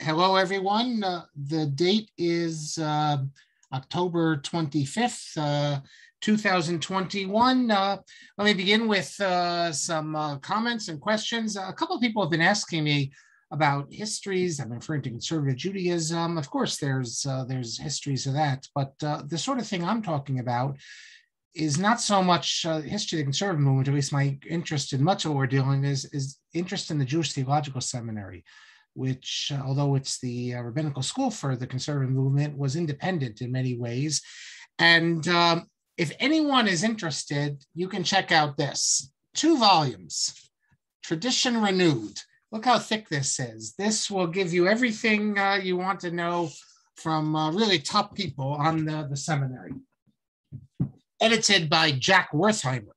Hello, everyone. The date is October 25th, 2021. Let me begin with some comments and questions. A couple of people have been asking me about histories. I'm referring to conservative Judaism. Of course, there's histories of that, but the sort of thing I'm talking about is not so much history of the conservative movement. At least my interest in much of what we're dealing is interest in the Jewish Theological Seminary, which, although it's the rabbinical school for the conservative movement, was independent in many ways. And if anyone is interested, you can check out this. 2 volumes, Tradition Renewed. Look how thick this is. This will give you everything you want to know from really top people on the seminary. Edited by Jack Wertheimer.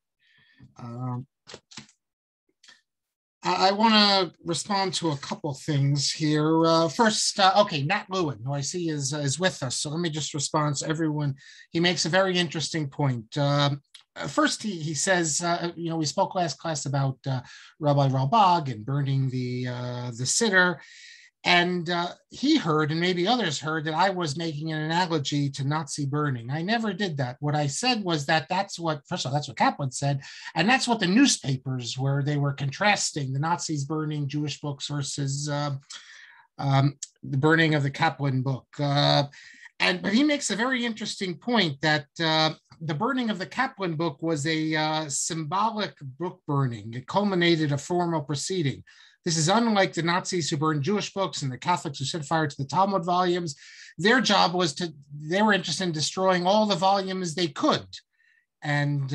I want to respond to a couple things here. First, okay, Nat Lewin, who I see is with us. So let me just respond to everyone. He makes a very interesting point. First, he says, we spoke last class about Rabbi Ralbag and burning the siddur. And he heard, and maybe others heard, that I was making an analogy to Nazi burning. I never did that. What I said was that's what Kaplan said, and that's what the newspapers were. They were contrasting the Nazis burning Jewish books versus the burning of the Kaplan book. But he makes a very interesting point that the burning of the Kaplan book was a symbolic book burning. It culminated a formal proceeding. This is unlike the Nazis who burned Jewish books and the Catholics who set fire to the Talmud volumes. Their job was they were interested in destroying all the volumes they could. And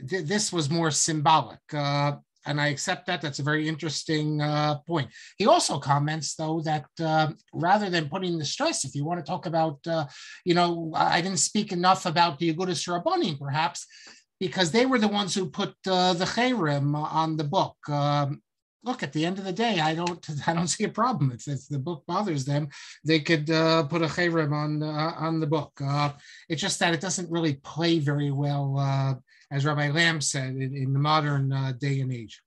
this was more symbolic. And I accept that. That's a very interesting point. He also comments, though, that rather than putting the stress, if you want to talk about, I didn't speak enough about the Agudas ha-Rabbonim, perhaps, because they were the ones who put the cherem on the book. Look, at the end of the day, I don't see a problem. If the book bothers them, they could put a cherem on the book. It's just that it doesn't really play very well, as Rabbi Lamb said, in the modern day and age.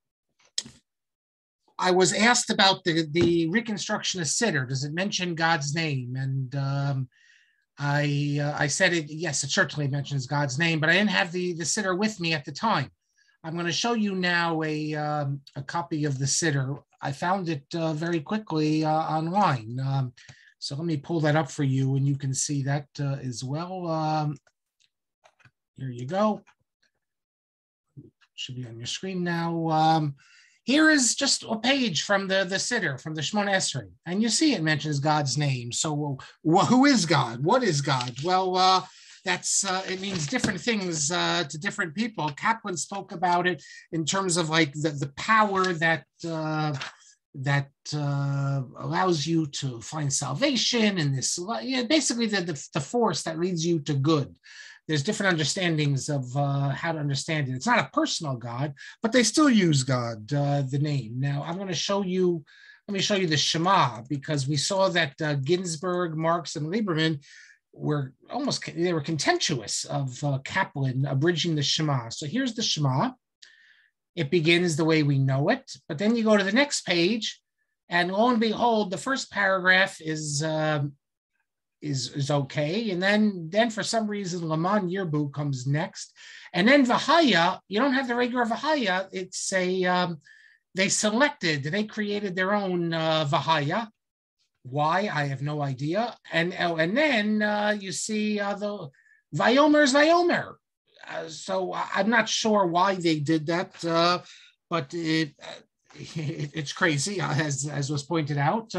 I was asked about the Reconstructionist siddur. Does it mention God's name? And I said it, yes, it certainly mentions God's name, but I didn't have the siddur with me at the time. I'm going to show you now a copy of the siddur. I found it very quickly online. So let me pull that up for you and you can see that as well. Here you go. Should be on your screen now. Here is just a page from the siddur, from the Shemona Esrei, and you see it mentions God's name. So who is God? What is God? Well, it means different things to different people. Kaplan spoke about it in terms of like the power that allows you to find salvation, and this basically the force that leads you to good. There's different understandings of how to understand it. It's not a personal God, but they still use God, the name. Now, I'm going to show you, let me show you the Shema, because we saw that Ginsburg, Marx, and Lieberman were contemptuous of Kaplan abridging the Shema. So here's the Shema. It begins the way we know it, but then you go to the next page, and lo and behold, the first paragraph is okay, and then for some reason Laman Yirbu comes next, and then Vahaya, you don't have the regular Vahaya. It's they created their own Vahaya. Why? I have no idea. And then you see the Vayomer's Vayomer. So I'm not sure why they did that, but it's crazy, as was pointed out.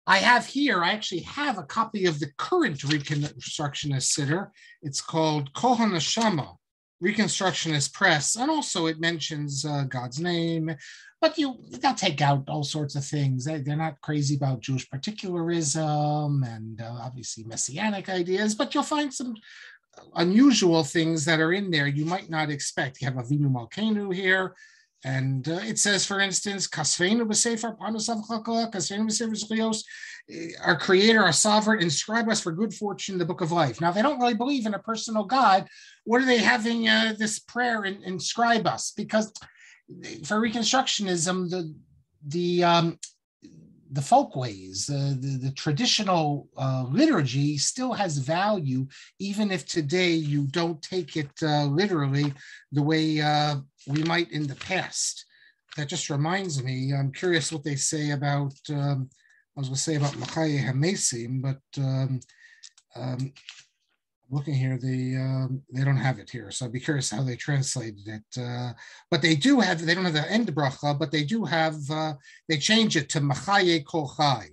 I actually have a copy of the current Reconstructionist siddur. It's called Kol HaNeshama, Reconstructionist Press, and also it mentions God's name, but they'll take out all sorts of things. They're not crazy about Jewish particularism and obviously messianic ideas, but you'll find some unusual things that are in there you might not expect. You have Avinu Malkeinu here. And it says, for instance, our creator, our sovereign, inscribe us for good fortune in the book of life. Now, they don't really believe in a personal God. What are they having this prayer inscribe us? Because for Reconstructionism, the folkways, the traditional liturgy still has value, even if today you don't take it literally the way we might in the past. That just reminds me, I'm curious what they say about, I was going to say about Machaye Hamesim, but looking here, they don't have it here, so I'd be curious how they translated it. But they do have, they don't have the end bracha, but they do have, they change it to Machaye Kol Chai,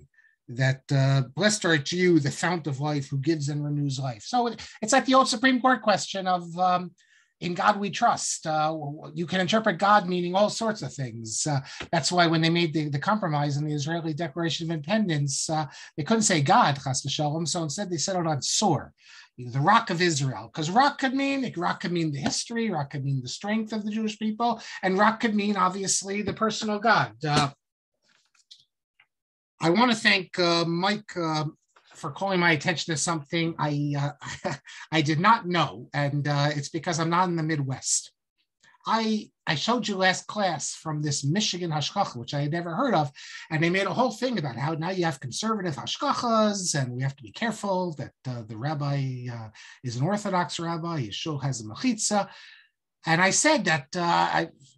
that blessed art you, the fount of life, who gives and renews life. So it's like the old Supreme Court question of, in God we trust. You can interpret God meaning all sorts of things. That's why when they made the compromise in the Israeli Declaration of Independence, they couldn't say God, chas v'shalom, so instead they settled on Sur, the rock of Israel, because rock could mean the history, rock could mean the strength of the Jewish people, and rock could mean obviously the personal God. I want to thank Mike for calling my attention to something I did not know, and it's because I'm not in the Midwest. I showed you last class from this Michigan hashgacha, which I had never heard of, and they made a whole thing about how now you have conservative hashgachas, and we have to be careful that the rabbi is an Orthodox rabbi, his shul has a mechitza. And I said that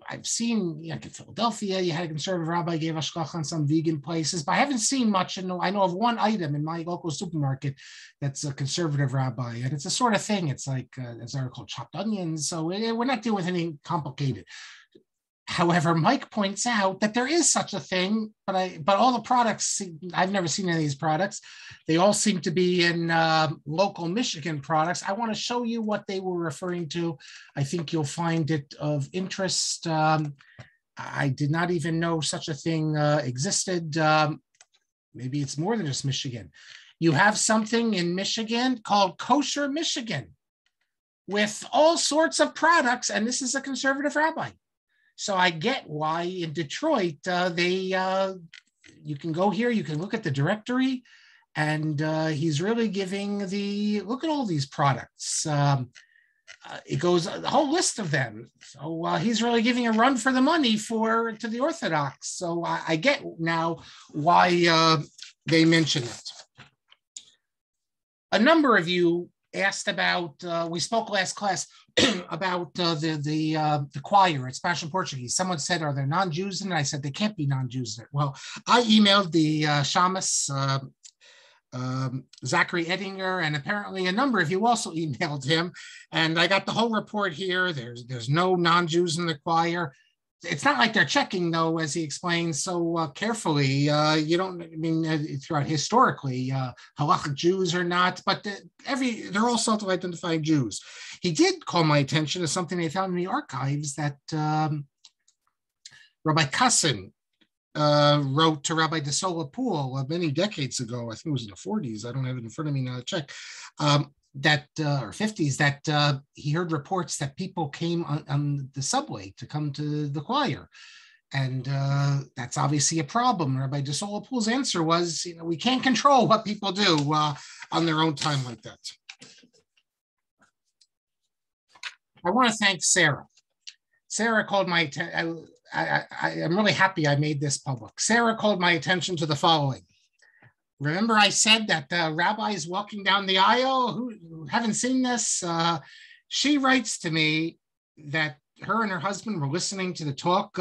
I've seen, like in Philadelphia, you had a conservative rabbi gave hashgacha on some vegan places, but I haven't seen much. And I know of one item in my local supermarket that's a conservative rabbi, and it's a sort of thing. It's like, as they're called, chopped onions. So we're not dealing with anything complicated. However, Mike points out that there is such a thing, but all the products, I've never seen any of these products. They all seem to be in local Michigan products. I want to show you what they were referring to. I think you'll find it of interest. I did not even know such a thing existed. Maybe it's more than just Michigan. You have something in Michigan called Kosher Michigan with all sorts of products, and this is a conservative rabbi. So I get why in Detroit, you can go here, you can look at the directory, and he's really giving look at all these products. It goes, a whole list of them. So he's really giving a run for the money to the Orthodox. So I get now why they mention it. A number of you asked about, we spoke last class about the choir in Spanish and Portuguese. Someone said, are there non-Jews in it? I said, they can't be non-Jews in it. Well, I emailed the shamus, Zachary Ettinger, and apparently a number of you also emailed him. And I got the whole report here. There's no non-Jews in the choir. It's not like they're checking, though, as he explains so carefully. You don't, I mean, throughout historically, halachic Jews or not, but they're all self-identifying Jews. He did call my attention to something they found in the archives that Rabbi Kassin wrote to Rabbi Desola many decades ago. I think it was in the 40s. I don't have it in front of me now to check. Or 50s, that he heard reports that people came on the subway to come to the choir. And that's obviously a problem. Rabbi Desola answer was, we can't control what people do on their own time like that. I want to thank Sarah. Sarah called my attention. I'm really happy I made this public. Sarah called my attention to the following. Remember I said that rabbis walking down the aisle who haven't seen this? She writes to me that her and her husband were listening to the talk,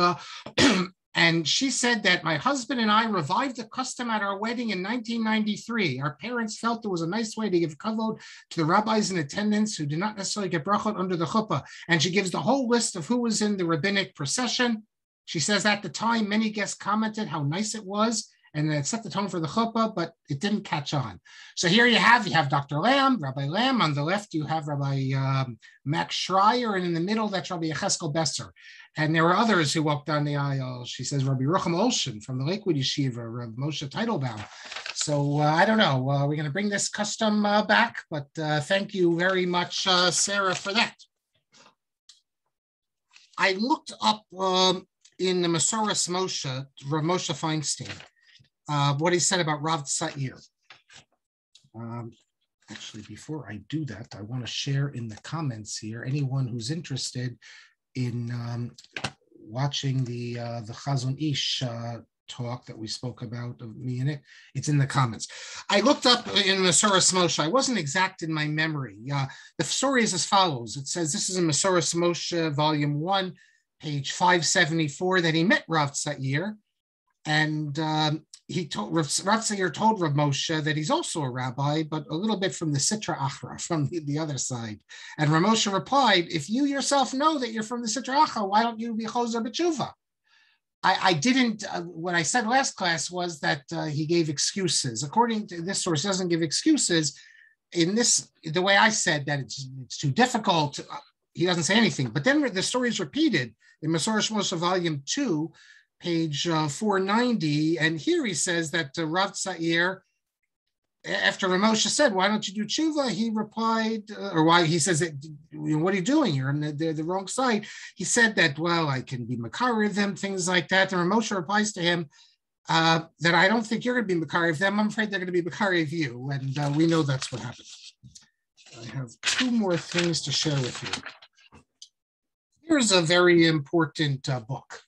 and she said that my husband and I revived the custom at our wedding in 1993. Our parents felt it was a nice way to give kavod to the rabbis in attendance who did not necessarily get brachot under the chuppah. And she gives the whole list of who was in the rabbinic procession. She says at the time, many guests commented how nice it was, and it set the tone for the chuppah, but it didn't catch on. So here you have Dr. Lamb, Rabbi Lamb. On the left, you have Rabbi Max Schreier, and in the middle, that's Rabbi Yecheskel Besser. And there were others who walked down the aisle. She says Rabbi Rucham Olshin from the Lakewood Yeshiva, Rabbi Moshe Teitelbaum. So I don't know, we're going to bring this custom back, but thank you very much, Sarah, for that. I looked up in the Masoras Moshe, Rav Moshe Feinstein, what he said about Rav Tzair. Actually, before I do that, I want to share in the comments here, anyone who's interested in watching the Chazon Ish talk that we spoke about of me in it. It's in the comments. I looked up in Masoras Moshe. I wasn't exact in my memory. The story is as follows. It says, this is in Masoras Moshe, volume 1, page 574, that he met Rav Tza'ir, and Rav Tza'ir told Rav Moshe that he's also a rabbi, but a little bit from the Sitra Achra, from the other side. And Rav Moshe replied, if you yourself know that you're from the Sitra Achra, why don't you be Chozer B'tshuva? I didn't, what I said last class was that he gave excuses. According to this source, he doesn't give excuses. In this, the way I said that it's too difficult, he doesn't say anything. But then the story is repeated in Masoras Moshe, volume 2, page 490. And here he says that Rav Tza'ir, after Rav Moshe said, why don't you do tshuva? He replied, or why he says, that, what are you doing? You're on the wrong side. He said that, well, I can be makar of them, things like that. And Rav Moshe replies to him that I don't think you're going to be makar of them. I'm afraid they're going to be makar of you. And we know that's what happened. I have 2 more things to share with you. Here's a very important book.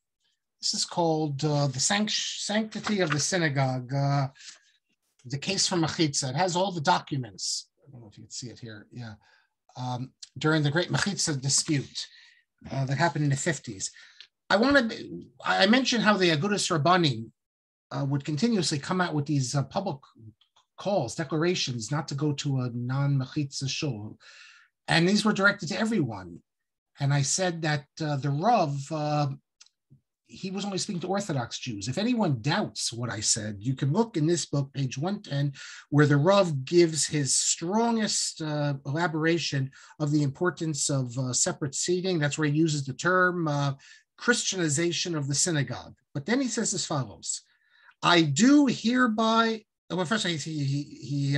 This is called The Sanctity of the Synagogue. The case for Mechitza. It has all the documents. I don't know if you can see it here. Yeah. During the great Mechitza dispute that happened in the 50s. I mentioned how the Agudas Rabbanim would continuously come out with these public calls, declarations, not to go to a non-Mechitza shul. And these were directed to everyone. And I said that the Rav, he was only speaking to Orthodox Jews. If anyone doubts what I said, you can look in this book, page 110, where the Rav gives his strongest elaboration of the importance of separate seating. That's where he uses the term Christianization of the synagogue. But then he says as follows: I do hereby, well, first he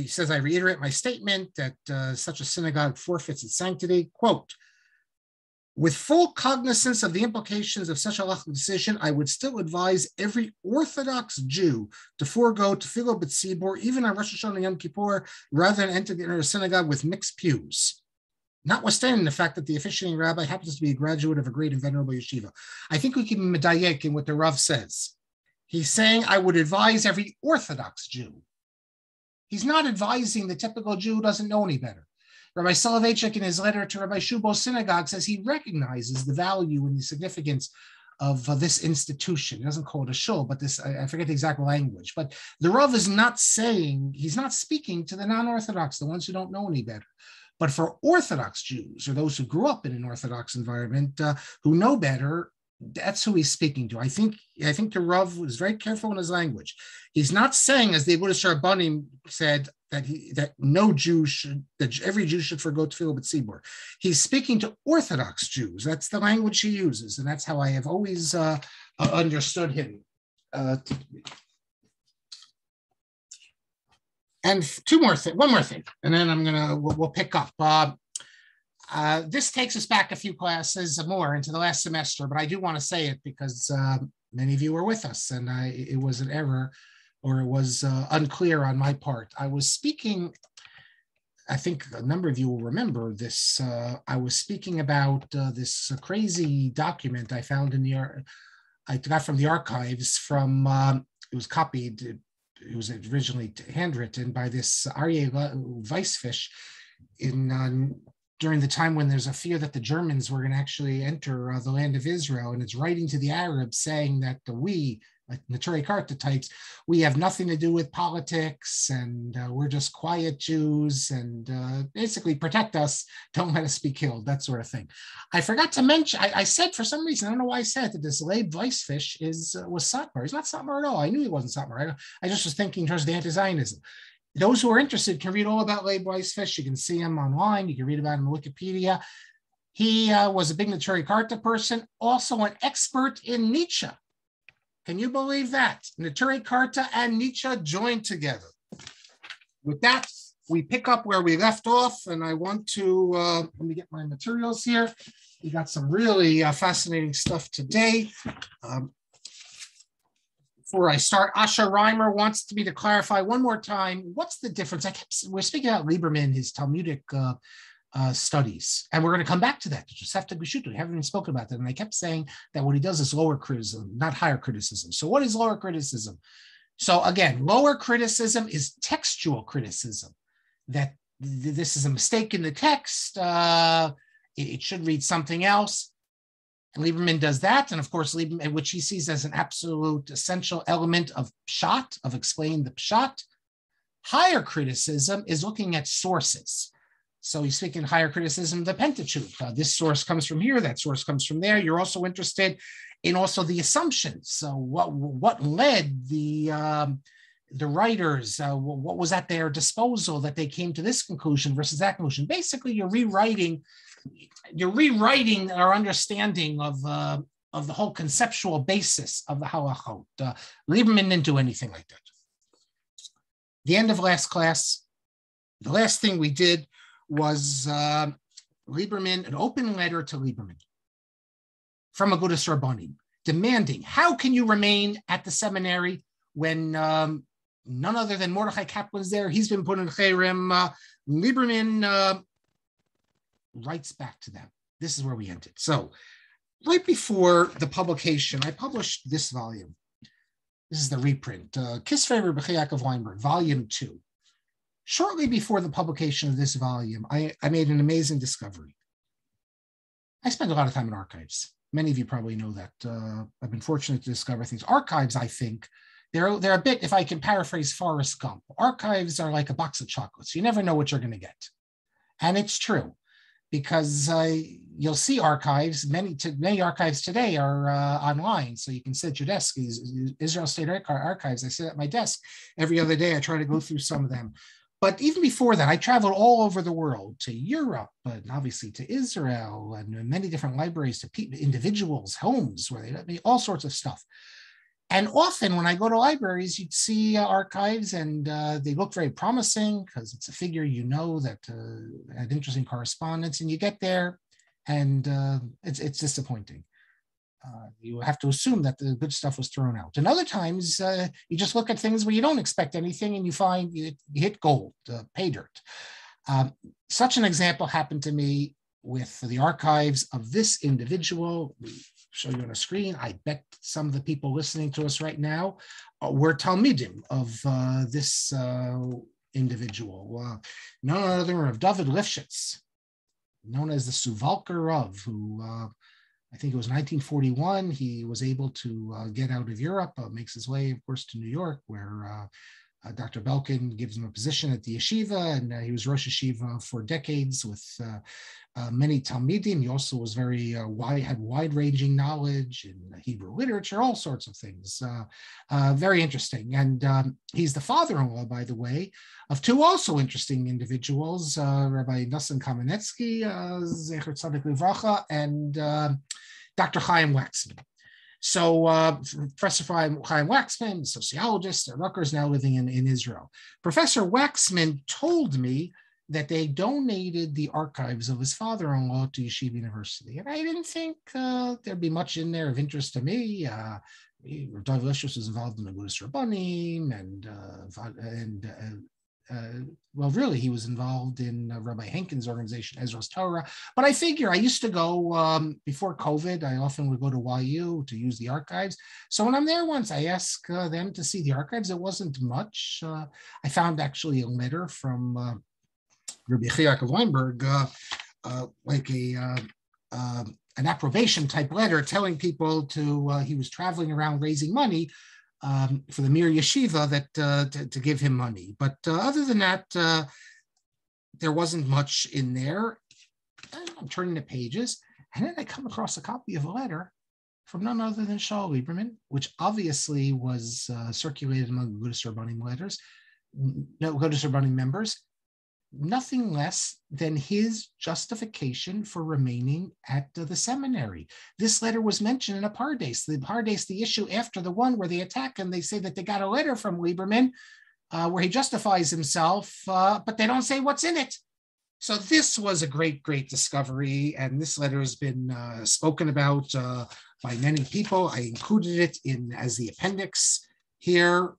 says, I reiterate my statement that such a synagogue forfeits its sanctity. Quote, with full cognizance of the implications of such a halachic decision, I would still advise every Orthodox Jew to forego tefillah b'tzibur, even on Rosh Hashanah and Yom Kippur, rather than enter a synagogue with mixed pews, notwithstanding the fact that the officiating rabbi happens to be a graduate of a great and venerable yeshiva. I think we can medayek in what the Rav says. He's saying, I would advise every Orthodox Jew. He's not advising the typical Jew who doesn't know any better. Rabbi Soloveitchik, in his letter to Rabbi Shubo's synagogue, says he recognizes the value and the significance of this institution. He doesn't call it a shul, but this, I forget the exact language. But the Rav is not saying, he's not speaking to the non-Orthodox, the ones who don't know any better. But for Orthodox Jews, or those who grew up in an Orthodox environment, who know better, that's who he's speaking to. I think the Rav was very careful in his language. He's not saying, as the Agudas Rabbanim said, that every Jew should forego tefillah b'tzibur. He's speaking to Orthodox Jews. That's the language he uses, and that's how I have always understood him. And one more thing, and then we'll pick up. This takes us back a few classes more into the last semester, but I do want to say it because many of you were with us, and it was an error, or it was unclear on my part. I was speaking, I think a number of you will remember this. I was speaking about this crazy document I found I got from the archives from, it was copied, it was originally handwritten by this Aryeh Weissfish during the time when there's a fear that the Germans were going to actually enter the land of Israel. And it's writing to the Arabs saying that we, like Neturei Karta types, we have nothing to do with politics, and we're just quiet Jews, and basically protect us, don't let us be killed, that sort of thing. I forgot to mention, I said for some reason, I don't know why I said that this Leib Weissfish was Satmar. He's not Satmar at all. I knew he wasn't Satmar. I just was thinking in terms of the anti-Zionism. Those who are interested can read all about Leib Weissfish. You can see him online. You can read about him on Wikipedia. He was a big Neturei Karta person, also an expert in Nietzsche. Can you believe that? Neturei Karta and Nietzsche joined together. With that, we pick up where we left off, and I want to, let me get my materials here. We got some really fascinating stuff today. Before I start, Asher Reimer wants me to clarify one more time, what's the difference? We're speaking about Lieberman, his Talmudic studies. And we're going to come back to that. We haven't even spoken about that. And I kept saying that what he does is lower criticism, not higher criticism. So what is lower criticism? So again, lower criticism is textual criticism, that this is a mistake in the text. It should read something else. And Lieberman does that. And of course, Lieberman, which he sees as an absolute essential element of pshat, of explaining the pshat. Higher criticism is looking at sources. So he's speaking higher criticism of the Pentateuch. This source comes from here, that source comes from there. You're also interested in also the assumptions. So what led the writers, what was at their disposal that they came to this conclusion versus that conclusion. Basically, you're rewriting our understanding of the whole conceptual basis of the halachot. Lieberman didn't do anything like that. The end of last class, the last thing we did was Lieberman, an open letter to Lieberman from Agudas Rabbanim, demanding, how can you remain at the seminary when none other than Mordechai Kaplan's there? He's been put in Cherem. Lieberman writes back to them. This is where we ended. So right before the publication, I published this volume. This is the reprint, Kisvei Rabbi Yaakov Weinberg, Volume 2. Shortly before the publication of this volume, I made an amazing discovery. I spend a lot of time in archives. Many of you probably know that. I've been fortunate to discover things. Archives, I think, they're a bit, if I can paraphrase Forrest Gump, archives are like a box of chocolates. You never know what you're going to get. And it's true, because you'll see archives, many archives today are online, so you can sit at your desk. Israel State Archives, I sit at my desk every other day. I try to go through some of them. But even before that, I traveled all over the world, to Europe, and obviously to Israel, and many different libraries, to individuals' homes, where they let me, all sorts of stuff. And often when I go to libraries, you'd see archives, and they look very promising because it's a figure you know that had interesting correspondence, and you get there, and it's disappointing. You have to assume that the good stuff was thrown out. And other times, you just look at things where you don't expect anything, and you find you hit gold, pay dirt. Such an example happened to me with the archives of this individual. We show you on a screen. I bet some of the people listening to us right now were Talmidim of this individual. None other than Rav David Lifshitz, known as the Suvalker Rav, who I think it was 1941, he was able to get out of Europe, makes his way, of course, to New York, where Dr. Belkin gives him a position at the yeshiva, and he was Rosh Yeshiva for decades with many Talmidim. He also was had wide-ranging knowledge in Hebrew literature, all sorts of things. Very interesting. And he's the father-in-law, by the way, of two also interesting individuals, Rabbi Nosson Kamenetsky, Zecher Tzadik Livracha, and Dr. Chaim Waxman. So Professor Chaim Waxman, sociologist at Rutgers, now living in Israel. Professor Waxman told me that they donated the archives of his father-in-law to Yeshiva University. And I didn't think there'd be much in there of interest to me. David Lifshitz was involved in the Agudas Rabbanim, well, really, he was involved in Rabbi Henkin's organization, Ezra's Torah. But I figure I used to go, before COVID, I often would go to YU to use the archives. So when I'm there once, I ask them to see the archives. It wasn't much. I found actually a letter from Rabbi Yaakov Weinberg, like an approbation type letter telling people he was traveling around raising money for the Mir Yeshiva to give him money. But other than that, there wasn't much in there. I'm turning the pages, and then I come across a copy of a letter from none other than Saul Lieberman, which obviously was circulated among Agudas Rabbanim members. Nothing less than his justification for remaining at the seminary. This letter was mentioned in a Pardes. The Pardes, the issue after the one where they attack him, they say that they got a letter from Lieberman where he justifies himself, but they don't say what's in it. So this was a great, great discovery, and this letter has been spoken about by many people. I included it as the appendix here.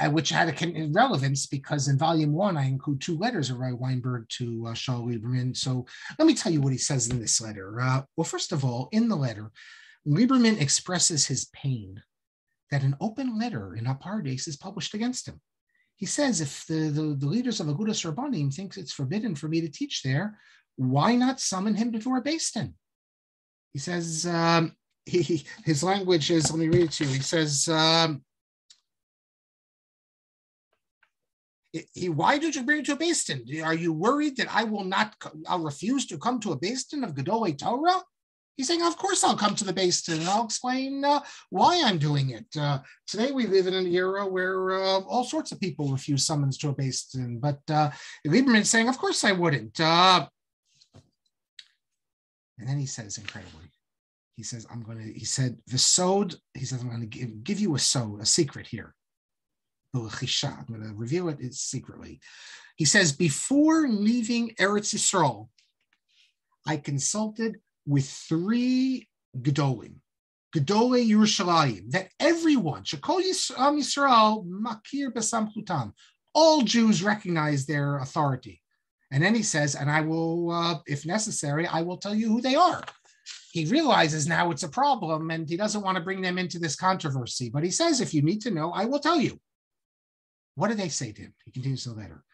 which had a relevance because in volume 1, I include 2 letters of Rabbi Weinberg to Saul Lieberman. So let me tell you what he says in this letter. Well, first of all, in the letter, Lieberman expresses his pain that an open letter in Apardes is published against him. He says, if the leaders of Agudas ha-Rabbonim thinks it's forbidden for me to teach there, why not summon him before a beis din? He says, his language is, let me read it to you. He says, why did you bring it to a beis din? Are you worried that I'll refuse to come to a beis din of Gedolei Torah? He's saying, of course I'll come to the beis din and I'll explain why I'm doing it. Today we live in an era where all sorts of people refuse summons to a beis din, but Lieberman's saying, of course I wouldn't. And then he says, incredibly, he says, I'm going to give you a secret here. I'm going to reveal it secretly. He says, before leaving Eretz Yisrael, I consulted with 3 Gedolei Yerushalayim, that everyone, Shekol Yisrael makir b'samchutam, all Jews recognize their authority. And then he says, and I will, if necessary, I will tell you who they are. He realizes now it's a problem and he doesn't want to bring them into this controversy. But he says, if you need to know, I will tell you. What did they say to him? He continues the letter.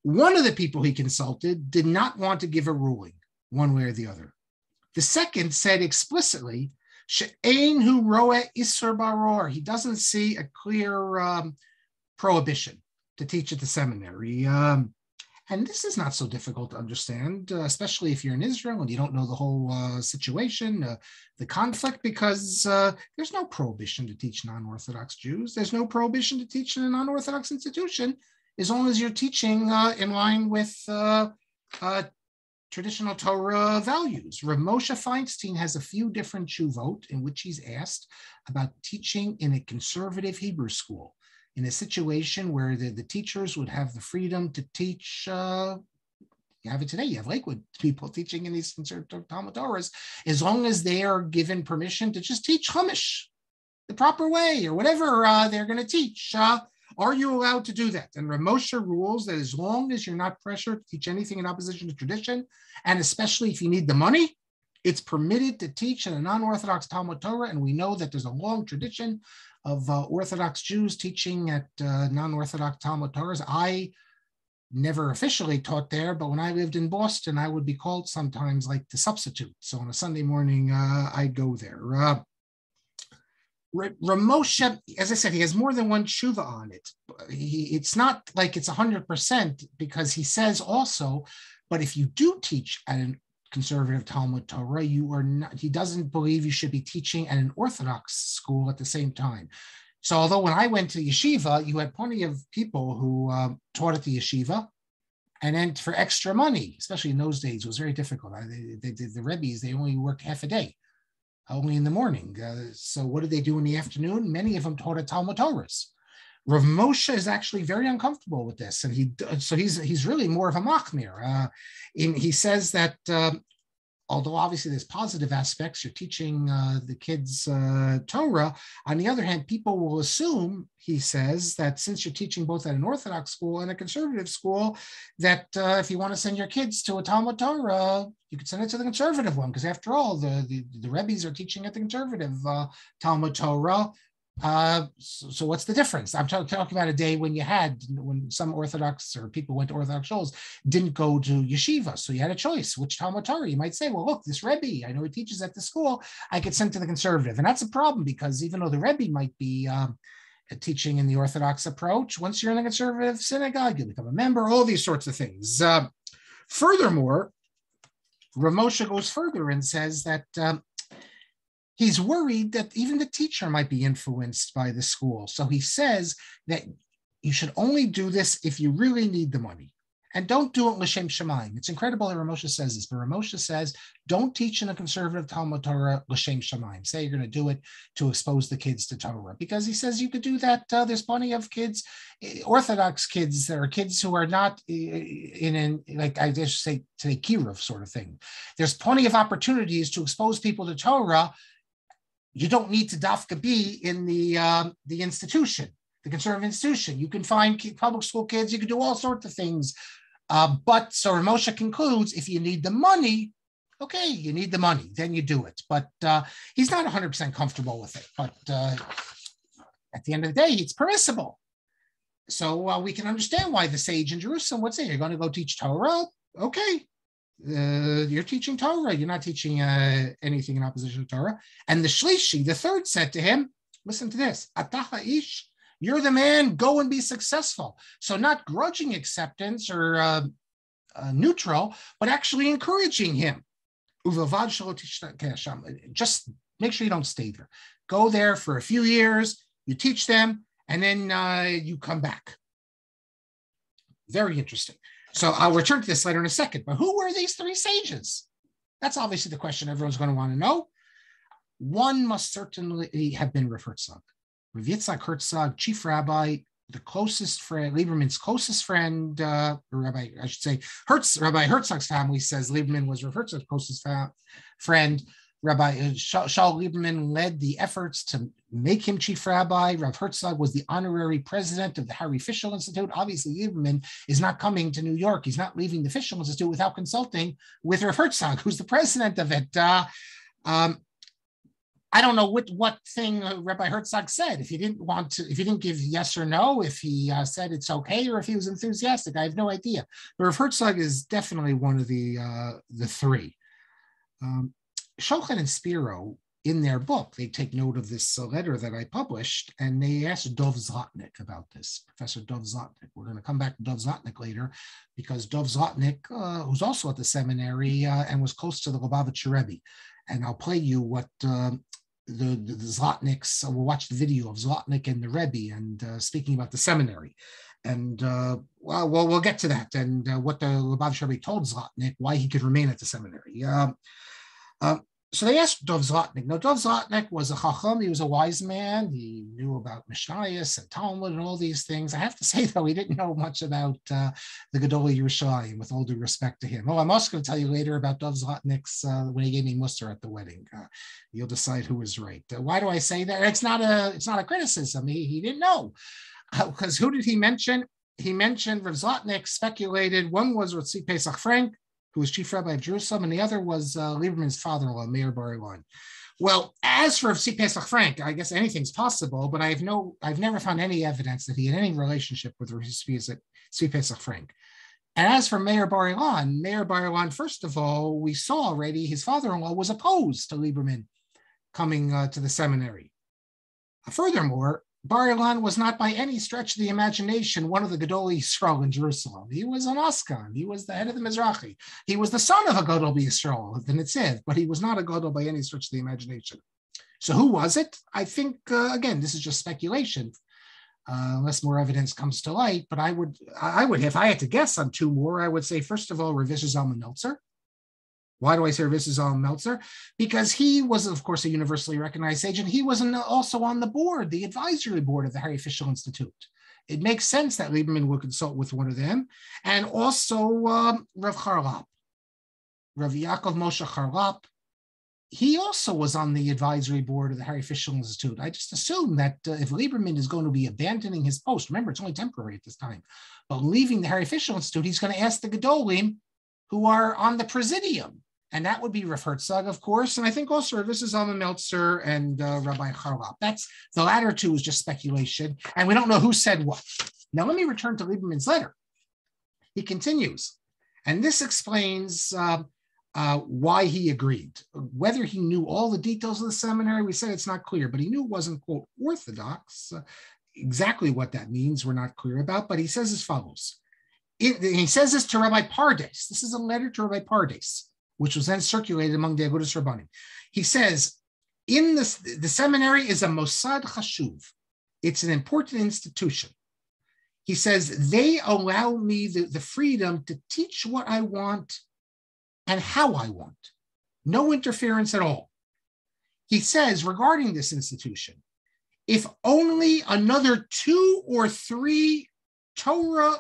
One of the people he consulted did not want to give a ruling one way or the other. The second said explicitly, She'ein hu roeh isur baror. He doesn't see a clear prohibition to teach at the seminary. And this is not so difficult to understand, especially if you're in Israel and you don't know the whole situation, the conflict, because there's no prohibition to teach non-Orthodox Jews. There's no prohibition to teach in a non-Orthodox institution, as long as you're teaching in line with traditional Torah values. Rav Moshe Feinstein has a few different tshuvot in which he's asked about teaching in a conservative Hebrew school, in a situation where the teachers would have the freedom to teach. You have it today. You have Lakewood people teaching in these conservative Talmud Torahs, as long as they are given permission to just teach Chumash the proper way or whatever they're going to teach. Are you allowed to do that? And Rav Moshe rules that as long as you're not pressured to teach anything in opposition to tradition, and especially if you need the money, it's permitted to teach in a non-Orthodox Talmud Torah. And we know that there's a long tradition of Orthodox Jews teaching at non-Orthodox Talmud Torahs. I never officially taught there, but when I lived in Boston, I would be called sometimes like the substitute. So on a Sunday morning, I'd go there. Rav Moshe, as I said, he has more than one tshuva on it. It's not like it's 100%, because he says also, but if you do teach at a conservative Talmud Torah, you are not. He doesn't believe you should be teaching at an Orthodox school at the same time. So although when I went to yeshiva, you had plenty of people who taught at the yeshiva, and then for extra money, especially in those days, it was very difficult. The Rebbes, they only worked half a day, only in the morning. So what did they do in the afternoon? Many of them taught at Talmud Torahs. Rav Moshe is actually very uncomfortable with this, and he's really more of a machmir. He says that although obviously there's positive aspects, you're teaching the kids Torah. On the other hand, people will assume, he says, that since you're teaching both at an Orthodox school and a conservative school, that if you want to send your kids to a Talmud Torah, you could send it to the conservative one, because after all, the Rebbes are teaching at the conservative Talmud Torah. So what's the difference? I'm talking about a day when some Orthodox or people went to Orthodox schools didn't go to yeshiva, so you had a choice which Talmud Torah. You might say, well, look, this Rebbe, I know he teaches at the school, I could send to the conservative, and that's a problem, because even though the Rebbe might be teaching in the Orthodox approach, once you're in a conservative synagogue, you become a member, all these sorts of things. Furthermore, Rav Moshe goes further and says that he's worried that even the teacher might be influenced by the school. So he says that you should only do this if you really need the money. And don't do it l'shem shamayim. It's incredible that Rav Moshe says this, but Rav Moshe says, don't teach in a conservative Talmud Torah l'shem shamayim. Say you're going to do it to expose the kids to Torah. Because he says you could do that. There's plenty of kids, Orthodox kids, there are kids who are not like I just say today, kiruv sort of thing. There's plenty of opportunities to expose people to Torah. You don't need to dafka be in the institution. the conservative institution. You can find public school kids. You can do all sorts of things. But so Moshe concludes, if you need the money, okay, you need the money, then you do it. But he's not 100% comfortable with it. But at the end of the day, it's permissible. So we can understand why the sage in Jerusalem would say, you're going to go teach Torah? Okay, you're teaching Torah. You're not teaching anything in opposition to Torah. And the Shlishi, the third, said to him, listen to this, Atacha ish, you're the man, go and be successful. So not grudging acceptance or neutral, but actually encouraging him. Just make sure you don't stay there. Go there for a few years, you teach them, and then you come back. Very interesting. So I'll return to this later in a second. But who were these three sages? That's obviously the question everyone's going to want to know. One must certainly have been Rav Herzog. Rav Yitzhak Herzog, chief rabbi, the closest friend, Lieberman's closest friend, Rabbi, I should say, Rabbi Herzog's family says Lieberman was Rav Herzog's closest friend. Rabbi Saul Lieberman led the efforts to make him chief rabbi. Rav Herzog was the honorary president of the Harry Fischel Institute. Obviously, Lieberman is not coming to New York. He's not leaving the Fischel Institute without consulting with Rav Herzog, who's the president of it. I don't know what thing Rabbi Herzog said. If he didn't give yes or no, if he said it's okay, or if he was enthusiastic, I have no idea. But Rav Herzog is definitely one of the three. Shulchan and Spiro, in their book, they take note of this letter that I published, and they asked Dov Zlotnick about this, Professor Dov Zlotnick. We're going to come back to Dov Zlotnick later, because Dov Zlotnick, who's also at the seminary and was close to the Lubavitcher Rebbe. And I'll play you what the Zlotnicks, we'll watch the video of Zlotnick and the Rebbe, and speaking about the seminary. And we'll get to that, and what the Lubavitcher Rebbe told Zlotnick, why he could remain at the seminary. So they asked Dov Zlotnick. Now, Dov Zlotnick was a chacham. He was a wise man. He knew about Mishnayos and Talmud and all these things. I have to say, though, he didn't know much about the Gedolei Yerushalayim, with all due respect to him. Oh, I'm also going to tell you later about Dov Zlotnick's, when he gave me Musar at the wedding. You'll decide who was right. Why do I say that? It's not a criticism. He didn't know. Because who did he mention? He mentioned Rav Zlotnick speculated. One was Ritzi Pesach Frank, who was chief rabbi of Jerusalem, and the other was Lieberman's father-in-law, Meir Bar-Ilan. Well, as for Tzvi Pesach Frank, I guess anything's possible, but I've never found any evidence that he had any relationship with Tzvi Pesach Frank. And as for Meir Bar-Ilan, first of all, we saw already his father-in-law was opposed to Lieberman coming to the seminary. Furthermore, Bar-Ilan was not by any stretch of the imagination one of the Gedolei Yisrael in Jerusalem. He was an Askan. He was the head of the Mizrahi. He was the son of a Gadol Yisrael, the Nitziv, but he was not a Gadol by any stretch of the imagination. So who was it? I think, again, this is just speculation, unless more evidence comes to light. But I would, if I had to guess on two more, I would say, first of all, Rav Zalman Meltzer. Why do I say Rav Zalman Meltzer? Because he was, of course, a universally recognized sage, and he was also on the board, the advisory board of the Harry Fischel Institute. It makes sense that Lieberman would consult with one of them. And also Rav Charlap, Rav Yaakov Moshe Charlap. He also was on the advisory board of the Harry Fischel Institute. I just assume that if Lieberman is going to be abandoning his post, remember, it's only temporary at this time, but leaving the Harry Fischel Institute, he's going to ask the Gedolim who are on the presidium. And that would be Rav Herzog, of course. And I think also Rav Zalman Meltzer and Rabbi Charlap. That's the latter two is just speculation. And we don't know who said what. Now, let me return to Lieberman's letter. He continues. And this explains why he agreed. Whether he knew all the details of the seminary, we said it's not clear, but he knew it wasn't, quote, orthodox. Exactly what that means, we're not clear about. But he says as follows. He says this to Rabbi Pardes. This is a letter to Rabbi Pardes, which was then circulated among the Agudas Rabbanim. He says, the seminary is a Mossad Chashuv. It's an important institution. He says, they allow me the freedom to teach what I want and how I want. No interference at all. He says, regarding this institution, if only another 2 or 3 Torah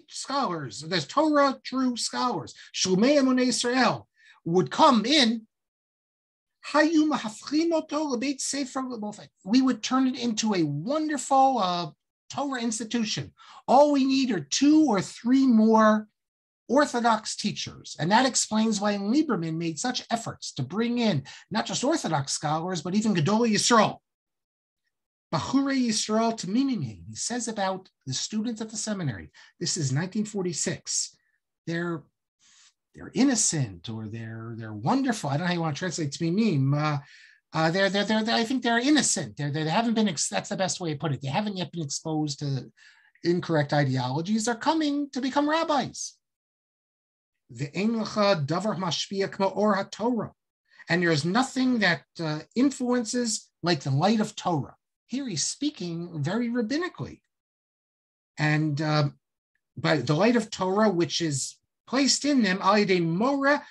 scholars, there's Torah true scholars, Shlumei Emunei Israel, would come in, we would turn it into a wonderful Torah institution. All we need are 2 or 3 more Orthodox teachers. And that explains why Lieberman made such efforts to bring in not just Orthodox scholars, but even Gedolei Yisrael. Bachurei Yisrael Tamimim. He says about the students at the seminary, this is 1946. They're innocent, or they're wonderful. I don't know how you want to translate Tamimim. I think they're innocent. They haven't been, that's the best way to put it. They haven't yet been exposed to incorrect ideologies. They're coming to become rabbis. And there's nothing that influences like the light of Torah. Here he's speaking very rabbinically. And by the light of Torah, which is placed in them, Lieberman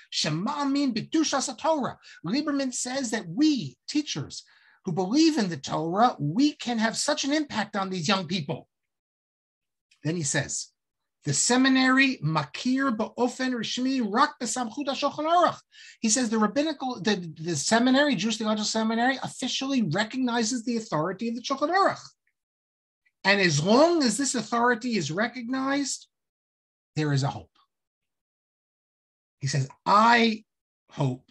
says that we, teachers who believe in the Torah, we can have such an impact on these young people. Then he says, the seminary makir ba'ofen rishmi rak b'samchut ha'Shulchan Aruch. He says the seminary, Jewish Theological Seminary, officially recognizes the authority of the Shulchan Aruch. And as long as this authority is recognized, there is a hope. He says, I hope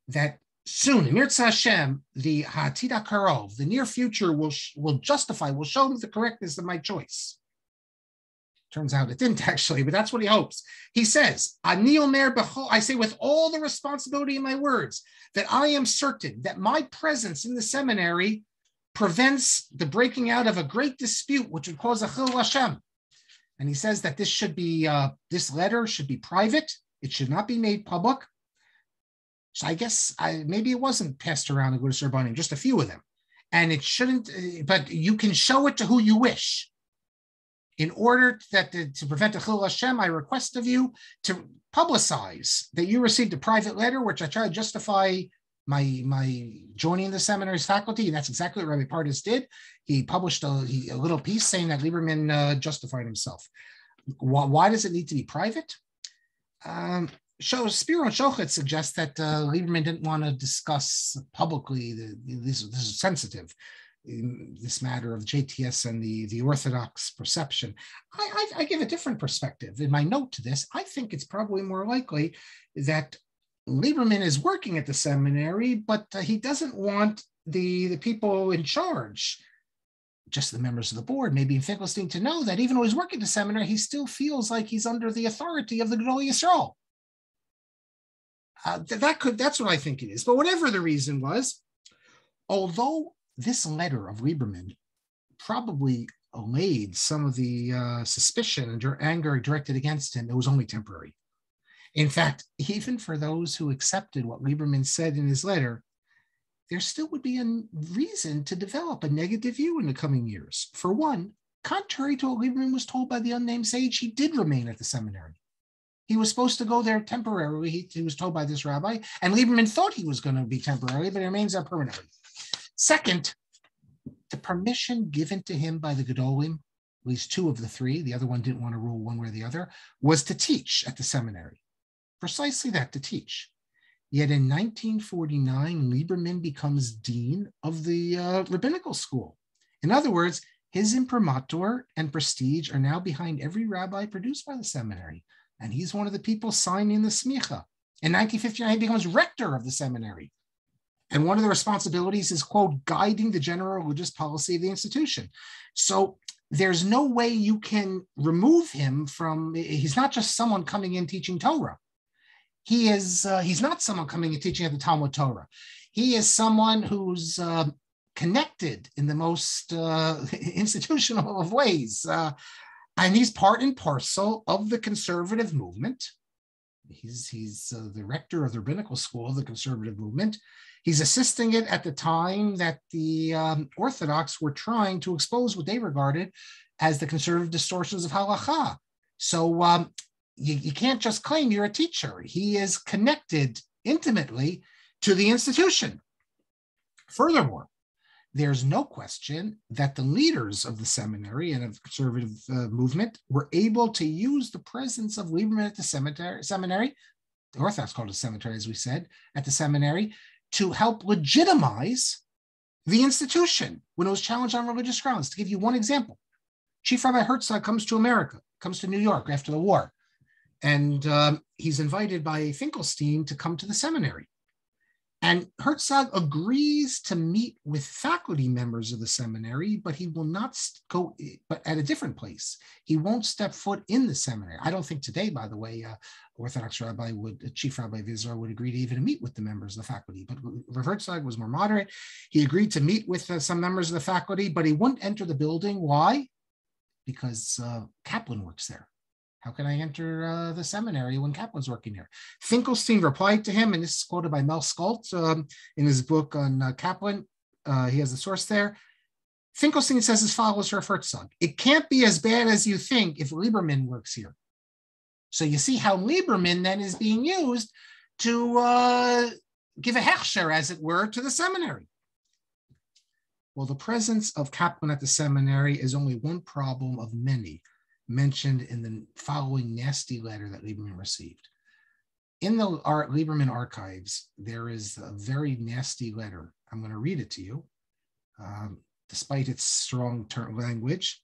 that soon, in Mirza Hashem, the Ha'atid HaKarov, the near future, will show the correctness of my choice. Turns out it didn't actually, but that's what he hopes. He says, Ani omer b'chol, I say with all the responsibility in my words, that I am certain that my presence in the seminary prevents the breaking out of a great dispute, which would cause a chil Hashem. And he says that this should be, this letter should be private. It should not be made public. So I guess maybe it wasn't passed around the Agudas ha-Rabbonim, just a few of them. And it shouldn't, but you can show it to who you wish. In order to prevent a chil Hashem, I request of you to publicize that you received a private letter, which I try to justify my joining the seminary's faculty. And that's exactly what Rabbi Pardes did. He published a little piece saying that Lieberman justified himself. Why does it need to be private? Shapiro and Shochet suggests that Lieberman didn't want to discuss publicly, this is sensitive, this matter of JTS and the Orthodox perception. I give a different perspective. In my note to this, I think it's probably more likely that Lieberman is working at the seminary, but he doesn't want the people in charge, just the members of the board, maybe in Finkelstein, to know that even though he's working at the seminary, he still feels like he's under the authority of the Gedolei Yisrael. That's what I think it is. But whatever the reason was, although this letter of Lieberman probably allayed some of the suspicion and anger directed against him, it was only temporary. In fact, even for those who accepted what Lieberman said in his letter, there still would be a reason to develop a negative view in the coming years. For one, contrary to what Lieberman was told by the unnamed sage, he did remain at the seminary. He was supposed to go there temporarily, he was told by this rabbi, and Lieberman thought he was going to be temporarily, but he remains there permanently. Second, the permission given to him by the Gedolim, at least 2 of the 3, the other one didn't want to rule one way or the other, was to teach at the seminary. Precisely that, to teach. Yet in 1949, Lieberman becomes dean of the rabbinical school. In other words, his imprimatur and prestige are now behind every rabbi produced by the seminary. And he's one of the people signing the smicha. In 1959, he becomes rector of the seminary. And one of the responsibilities is, quote, guiding the general religious policy of the institution. So there's no way you can remove him from, he's not just someone coming in teaching Torah. He's not someone coming and teaching at the Talmud Torah. He is someone who's connected in the most institutional of ways. And he's part and parcel of the conservative movement. He's the rector of the rabbinical school of the conservative movement. He's assisting it at the time that the Orthodox were trying to expose what they regarded as the conservative distortions of halakha. So you can't just claim you're a teacher. He is connected intimately to the institution. Furthermore, there's no question that the leaders of the seminary and of the conservative movement were able to use the presence of Lieberman at the seminary, the Orthodox called it a cemetery, as we said, at the seminary, to help legitimize the institution when it was challenged on religious grounds. To give you one example, Chief Rabbi Herzog comes to America, comes to New York after the war. And he's invited by Finkelstein to come to the seminary. And Herzog agrees to meet with faculty members of the seminary, but he will not go, but at a different place. He won't step foot in the seminary. I don't think today, by the way, Orthodox rabbi Chief Rabbi of Israel would agree to even meet with the members of the faculty. But Herzog was more moderate. He agreed to meet with some members of the faculty, but he wouldn't enter the building. Why? Because Kaplan works there. How can I enter the seminary when Kaplan's working there? Finkelstein replied to him, and this is quoted by Mel Scult in his book on Kaplan. He has the source there. Finkelstein says as follows for Herzog: "It can't be as bad as you think if Lieberman works here." So you see how Lieberman then is being used to give a hechsher, as it were, to the seminary. Well, the presence of Kaplan at the seminary is only one problem of many mentioned in the following nasty letter that Lieberman received. In the Lieberman archives, there is a very nasty letter. I'm going to read it to you, despite its strong language.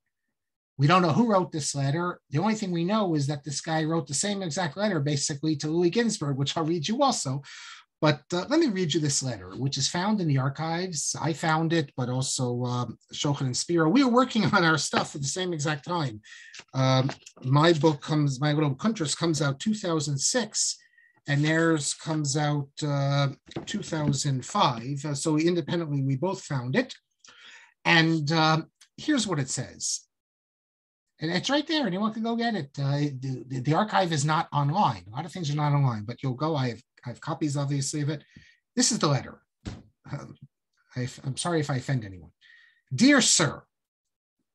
We don't know who wrote this letter. The only thing we know is that this guy wrote the same exact letter, basically, to Louis Ginsburg, which I'll read you also. But let me read you this letter, which is found in the archives. I found it, but also Shochan and Spiro. We were working on our stuff at the same exact time. My little Kuntras comes out 2006, and theirs comes out 2005. So independently, we both found it. And here's what it says. And it's right there. Anyone can go get it. The archive is not online. A lot of things are not online, but you'll go. I have copies, obviously, of it. This is the letter. I'm sorry if I offend anyone. Dear Sir,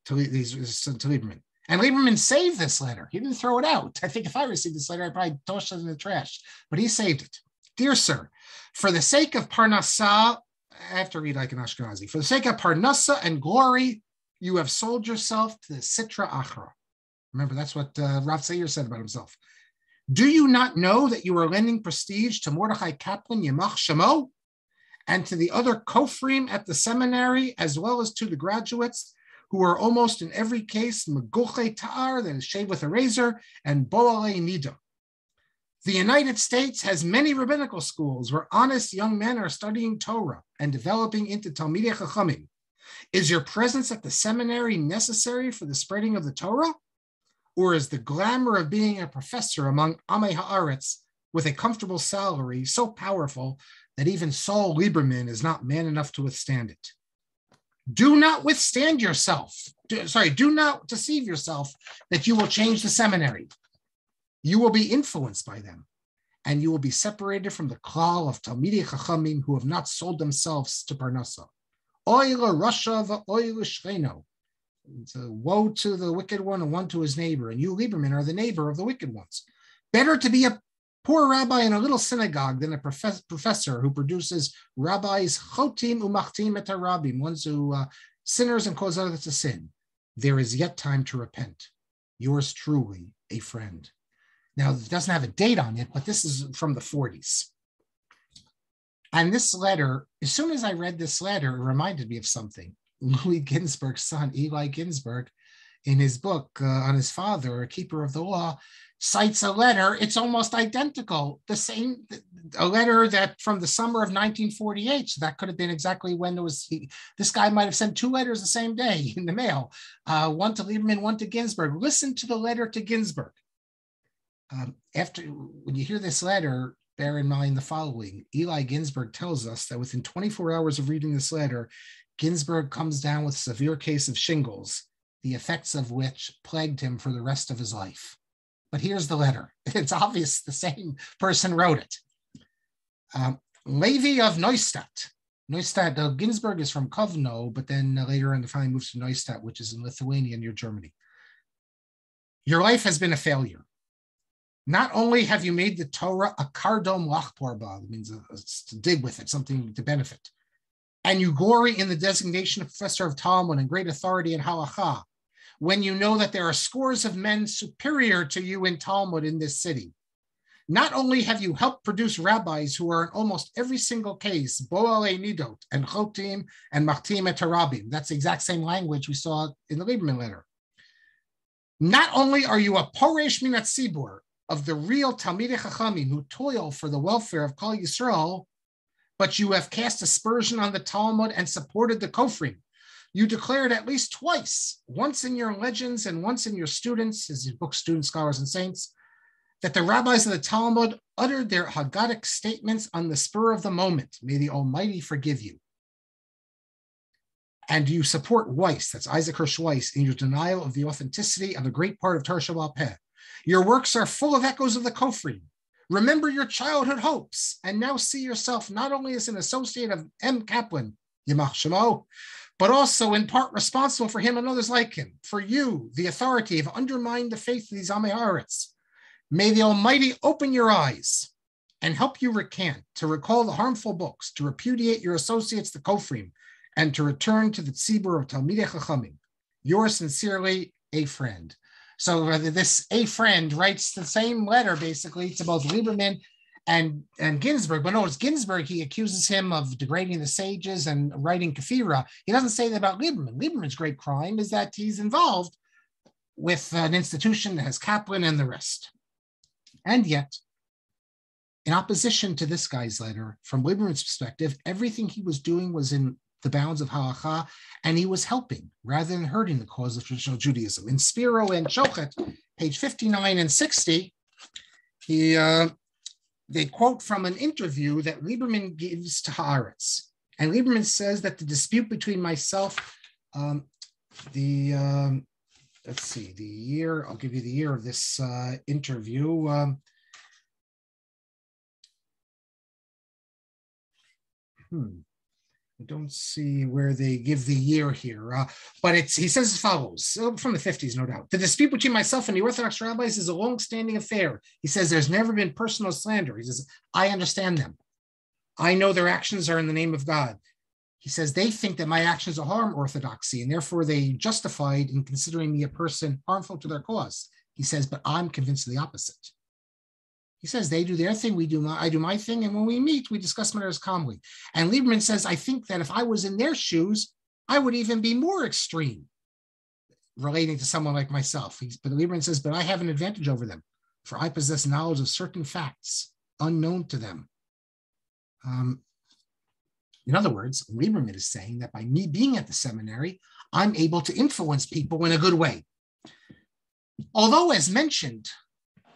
to Lieberman. And Lieberman saved this letter. He didn't throw it out. I think if I received this letter, I'd probably toss it in the trash. But he saved it. Dear Sir, for the sake of Parnassah, I have to read like an Ashkenazi. For the sake of Parnassah and glory, you have sold yourself to the Sitra Achra. Remember, that's what Rav Seir said about himself. Do you not know that you are lending prestige to Mordechai Kaplan, Yamach Shemo, and to the other Kofrim at the seminary, as well as to the graduates who are almost in every case Meguche Ta'ar, that is shaved with a razor, and Boale Nida? The United States has many rabbinical schools where honest young men are studying Torah and developing into Talmidei Chachamim. Is your presence at the seminary necessary for the spreading of the Torah? Or is the glamour of being a professor among Amei Haaretz with a comfortable salary so powerful that even Saul Lieberman is not man enough to withstand it? Do not withstand yourself. Do not deceive yourself that you will change the seminary. You will be influenced by them, and you will be separated from the klal of Talmidei Chachamim who have not sold themselves to Parnassah. Oila Russia v'oila Shcheno. Woe to the wicked one and one to his neighbor. And you, Lieberman, are the neighbor of the wicked ones. Better to be a poor rabbi in a little synagogue than a professor who produces rabbis chotim umachtim et harabim, ones who sinners and cause others to sin. There is yet time to repent. Yours truly, a friend. Now, it doesn't have a date on it, but this is from the 40s. And this letter, as soon as I read this letter, it reminded me of something. Louis Ginsburg's son, Eli Ginsburg, in his book on his father, A Keeper of the Law, cites a letter. It's almost identical. A letter that from the summer of 1948. So that could have been exactly when there was, this guy might have sent two letters the same day in the mail, one to Lieberman, one to Ginsburg. Listen to the letter to Ginsburg. When you hear this letter, bear in mind the following. Eli Ginsburg tells us that within 24 hours of reading this letter, Ginsburg comes down with a severe case of shingles, the effects of which plagued him for the rest of his life. But here's the letter. It's obvious the same person wrote it. Levi of Neustadt. Ginsburg is from Kovno, but then later on finally moves to Neustadt, which is in Lithuania near Germany. Your life has been a failure. Not only have you made the Torah a kardom lachporba, that means to dig with it, something to benefit, and you glory in the designation of professor of Talmud and great authority in halacha, when you know that there are scores of men superior to you in Talmud in this city. Not only have you helped produce rabbis who are in almost every single case, boale nidot and chotim and machtim et harabim. That's the exact same language we saw in the Lieberman letter. Not only are you a Poresh Min HaTzibur of the real Talmidei Chachamim who toil for the welfare of Kol Yisrael, but you have cast aspersion on the Talmud and supported the Kofrim. You declared at least twice, once in your legends and once in your students, his book Students, Scholars, and Saints, that the rabbis of the Talmud uttered their Haggadic statements on the spur of the moment. May the Almighty forgive you. And you support Weiss, that's Isaac Hirsch Weiss, in your denial of the authenticity of a great part of Torah Sheba'al Peh. Your works are full of echoes of the Kofrim. Remember your childhood hopes, and now see yourself not only as an associate of M. Kaplan, Yimach Shemo, but also in part responsible for him and others like him. For you, the authority, have undermined the faith of these Amei Haaretz. May the Almighty open your eyes and help you recant, to recall the harmful books, to repudiate your associates, the Kofrim, and to return to the Tzibur of Talmidei Chachamim. Yours sincerely, a friend. So this a friend writes the same letter basically to both Lieberman and Ginsburg. But notice Ginsburg, he accuses him of degrading the sages and writing kafira. He doesn't say that about Lieberman. Lieberman's great crime is that he's involved with an institution that has Kaplan and the rest. And yet, in opposition to this guy's letter, from Lieberman's perspective, everything he was doing was in the bounds of halacha, and he was helping rather than hurting the cause of traditional Judaism. In Spiro and Shochet, page 59 and 60, they quote from an interview that Lieberman gives to Haaretz. And Lieberman says that the dispute between myself, let's see, the year, I'll give you the year of this interview. I don't see where they give the year here, but he says as follows, from the 50s, no doubt. The dispute between myself and the Orthodox rabbis is a long-standing affair. He says there's never been personal slander. He says, I understand them. I know their actions are in the name of God. He says they think that my actions are harm orthodoxy, and therefore they justified in considering me a person harmful to their cause. He says, but I'm convinced of the opposite. He says they do their thing, I do my thing, and when we meet, we discuss matters calmly. And Lieberman says, I think that if I was in their shoes, I would even be more extreme relating to someone like myself. But Lieberman says, but I have an advantage over them, for I possess knowledge of certain facts unknown to them. In other words, Lieberman is saying that by me being at the seminary, I'm able to influence people in a good way. Although, as mentioned,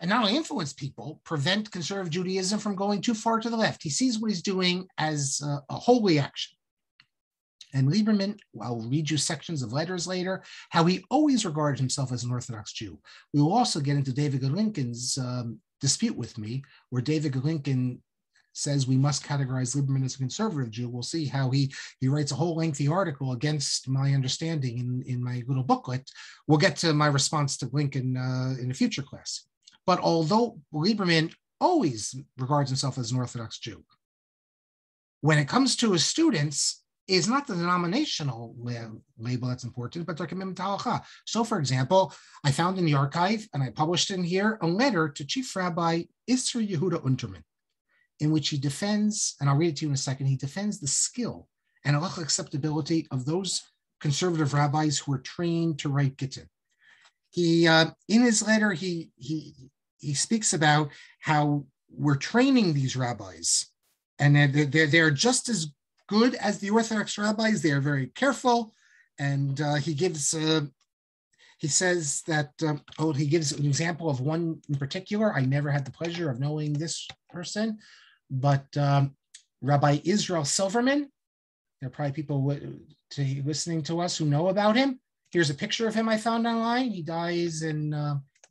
and not only influence people, prevent conservative Judaism from going too far to the left. He sees what he's doing as a holy action. And Lieberman, I'll read you sections of letters later, how he always regarded himself as an Orthodox Jew. We will also get into David Lincoln's dispute with me, where David Lincoln says we must categorize Lieberman as a conservative Jew. We'll see how he writes a whole lengthy article against my understanding in my little booklet. We'll get to my response to Lincoln in a future class. But although Lieberman always regards himself as an Orthodox Jew, when it comes to his students, is not the denominational label that's important, but their commitment to halacha. So, for example, I found in the archive, and I published in here, a letter to Chief Rabbi Isra Yehuda Unterman, in which he defends, and I'll read it to you in a second, he defends the skill and halacha acceptability of those conservative rabbis who are trained to write Gittin. He, in his letter, he speaks about how we're training these rabbis, and they're just as good as the Orthodox rabbis. They are very careful, and he says that he gives an example of one in particular. I never had the pleasure of knowing this person, but Rabbi Israel Silverman. There are probably people listening to us who know about him. Here's a picture of him I found online. He dies in,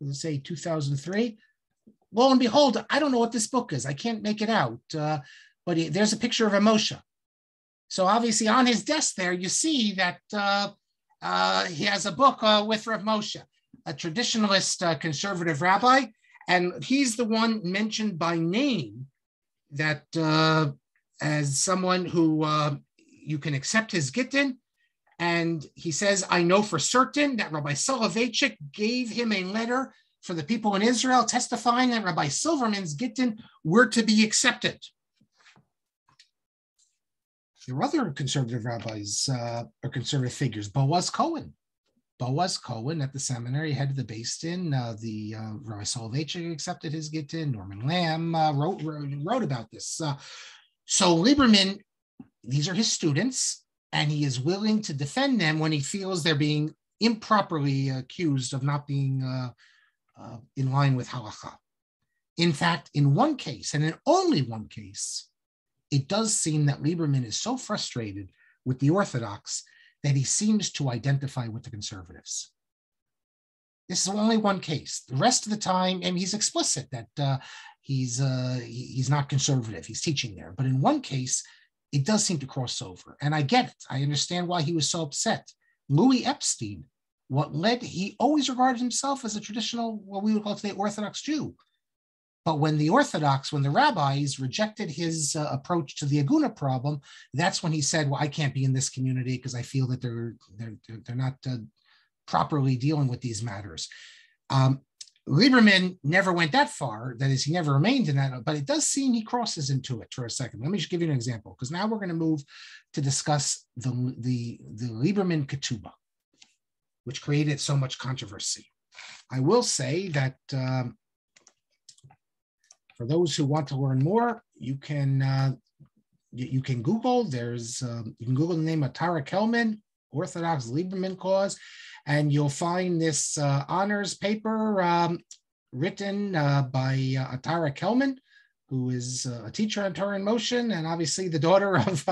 let's say, 2003. Lo and behold, I don't know what this book is. I can't make it out, but there's a picture of a Moshe. So obviously on his desk there, you see that he has a book with Rav Moshe, a traditionalist conservative rabbi, and he's the one mentioned by name that as someone who you can accept his Gittin. And he says, I know for certain that Rabbi Soloveitchik gave him a letter for the people in Israel testifying that Rabbi Silverman's Gittin were to be accepted. There are other conservative rabbis or conservative figures. Boaz Cohen Boaz Cohen at the seminary, head of the Beis Din, Rabbi Saul Lieberman accepted his Gittin. Norman Lamb wrote about this. So Lieberman, these are his students, and he is willing to defend them when he feels they're being improperly accused of not being in line with halakha. In fact, in one case, and in only one case, it does seem that Lieberman is so frustrated with the Orthodox that he seems to identify with the conservatives. This is only one case. The rest of the time, and he's explicit that he's not conservative. He's teaching there. But in one case, it does seem to cross over. And I get it. I understand why he was so upset. Louis Epstein, he always regarded himself as a traditional, what we would call today, Orthodox Jew. But when the rabbis rejected his approach to the Aguna problem, that's when he said, well, I can't be in this community because I feel that they're not properly dealing with these matters. Lieberman never went that far. That is, he never remained in that, but it does seem he crosses into it for a second. Let me just give you an example, because now we're going to move to discuss the Lieberman Ketubah, which created so much controversy. I will say that for those who want to learn more, you can Google. You can Google the name of Tara Kelman, Orthodox Lieberman cause, and you'll find this honors paper written by Tara Kelman, who is a teacher on Torah in Motion, and obviously the daughter of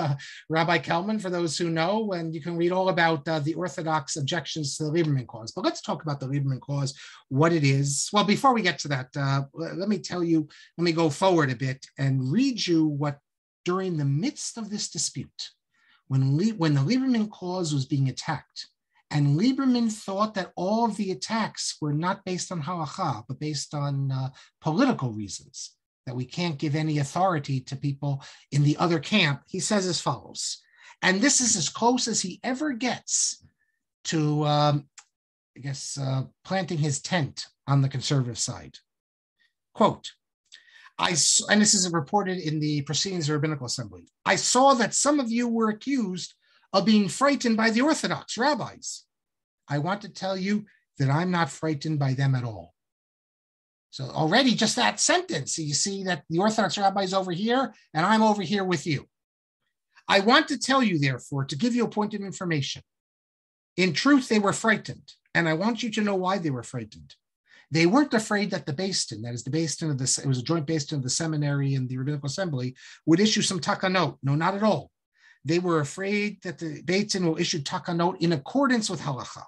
Rabbi Kelman, for those who know, and you can read all about the Orthodox objections to the Lieberman cause. But let's talk about the Lieberman cause, what it is. Well, before we get to that, let me go forward a bit and read you what, during the midst of this dispute, when the Lieberman cause was being attacked, and Lieberman thought that all of the attacks were not based on halakha, but based on political reasons, that we can't give any authority to people in the other camp, he says as follows, and this is as close as he ever gets to, planting his tent on the conservative side. Quote, and this is reported in the Proceedings of the Rabbinical Assembly, I saw that some of you were accused of being frightened by the Orthodox rabbis. I want to tell you that I'm not frightened by them at all. So already just that sentence, you see that the Orthodox rabbi is over here and I'm over here with you. I want to tell you, therefore, to give you a point of information. In truth, they were frightened, and I want you to know why they were frightened. They weren't afraid that the Beis Din, that is the Beis Din it was a joint Beis Din of the seminary and the Rabbinical Assembly, would issue some takanot. No, not at all. They were afraid that the Beis Din will issue takanot in accordance with halakha.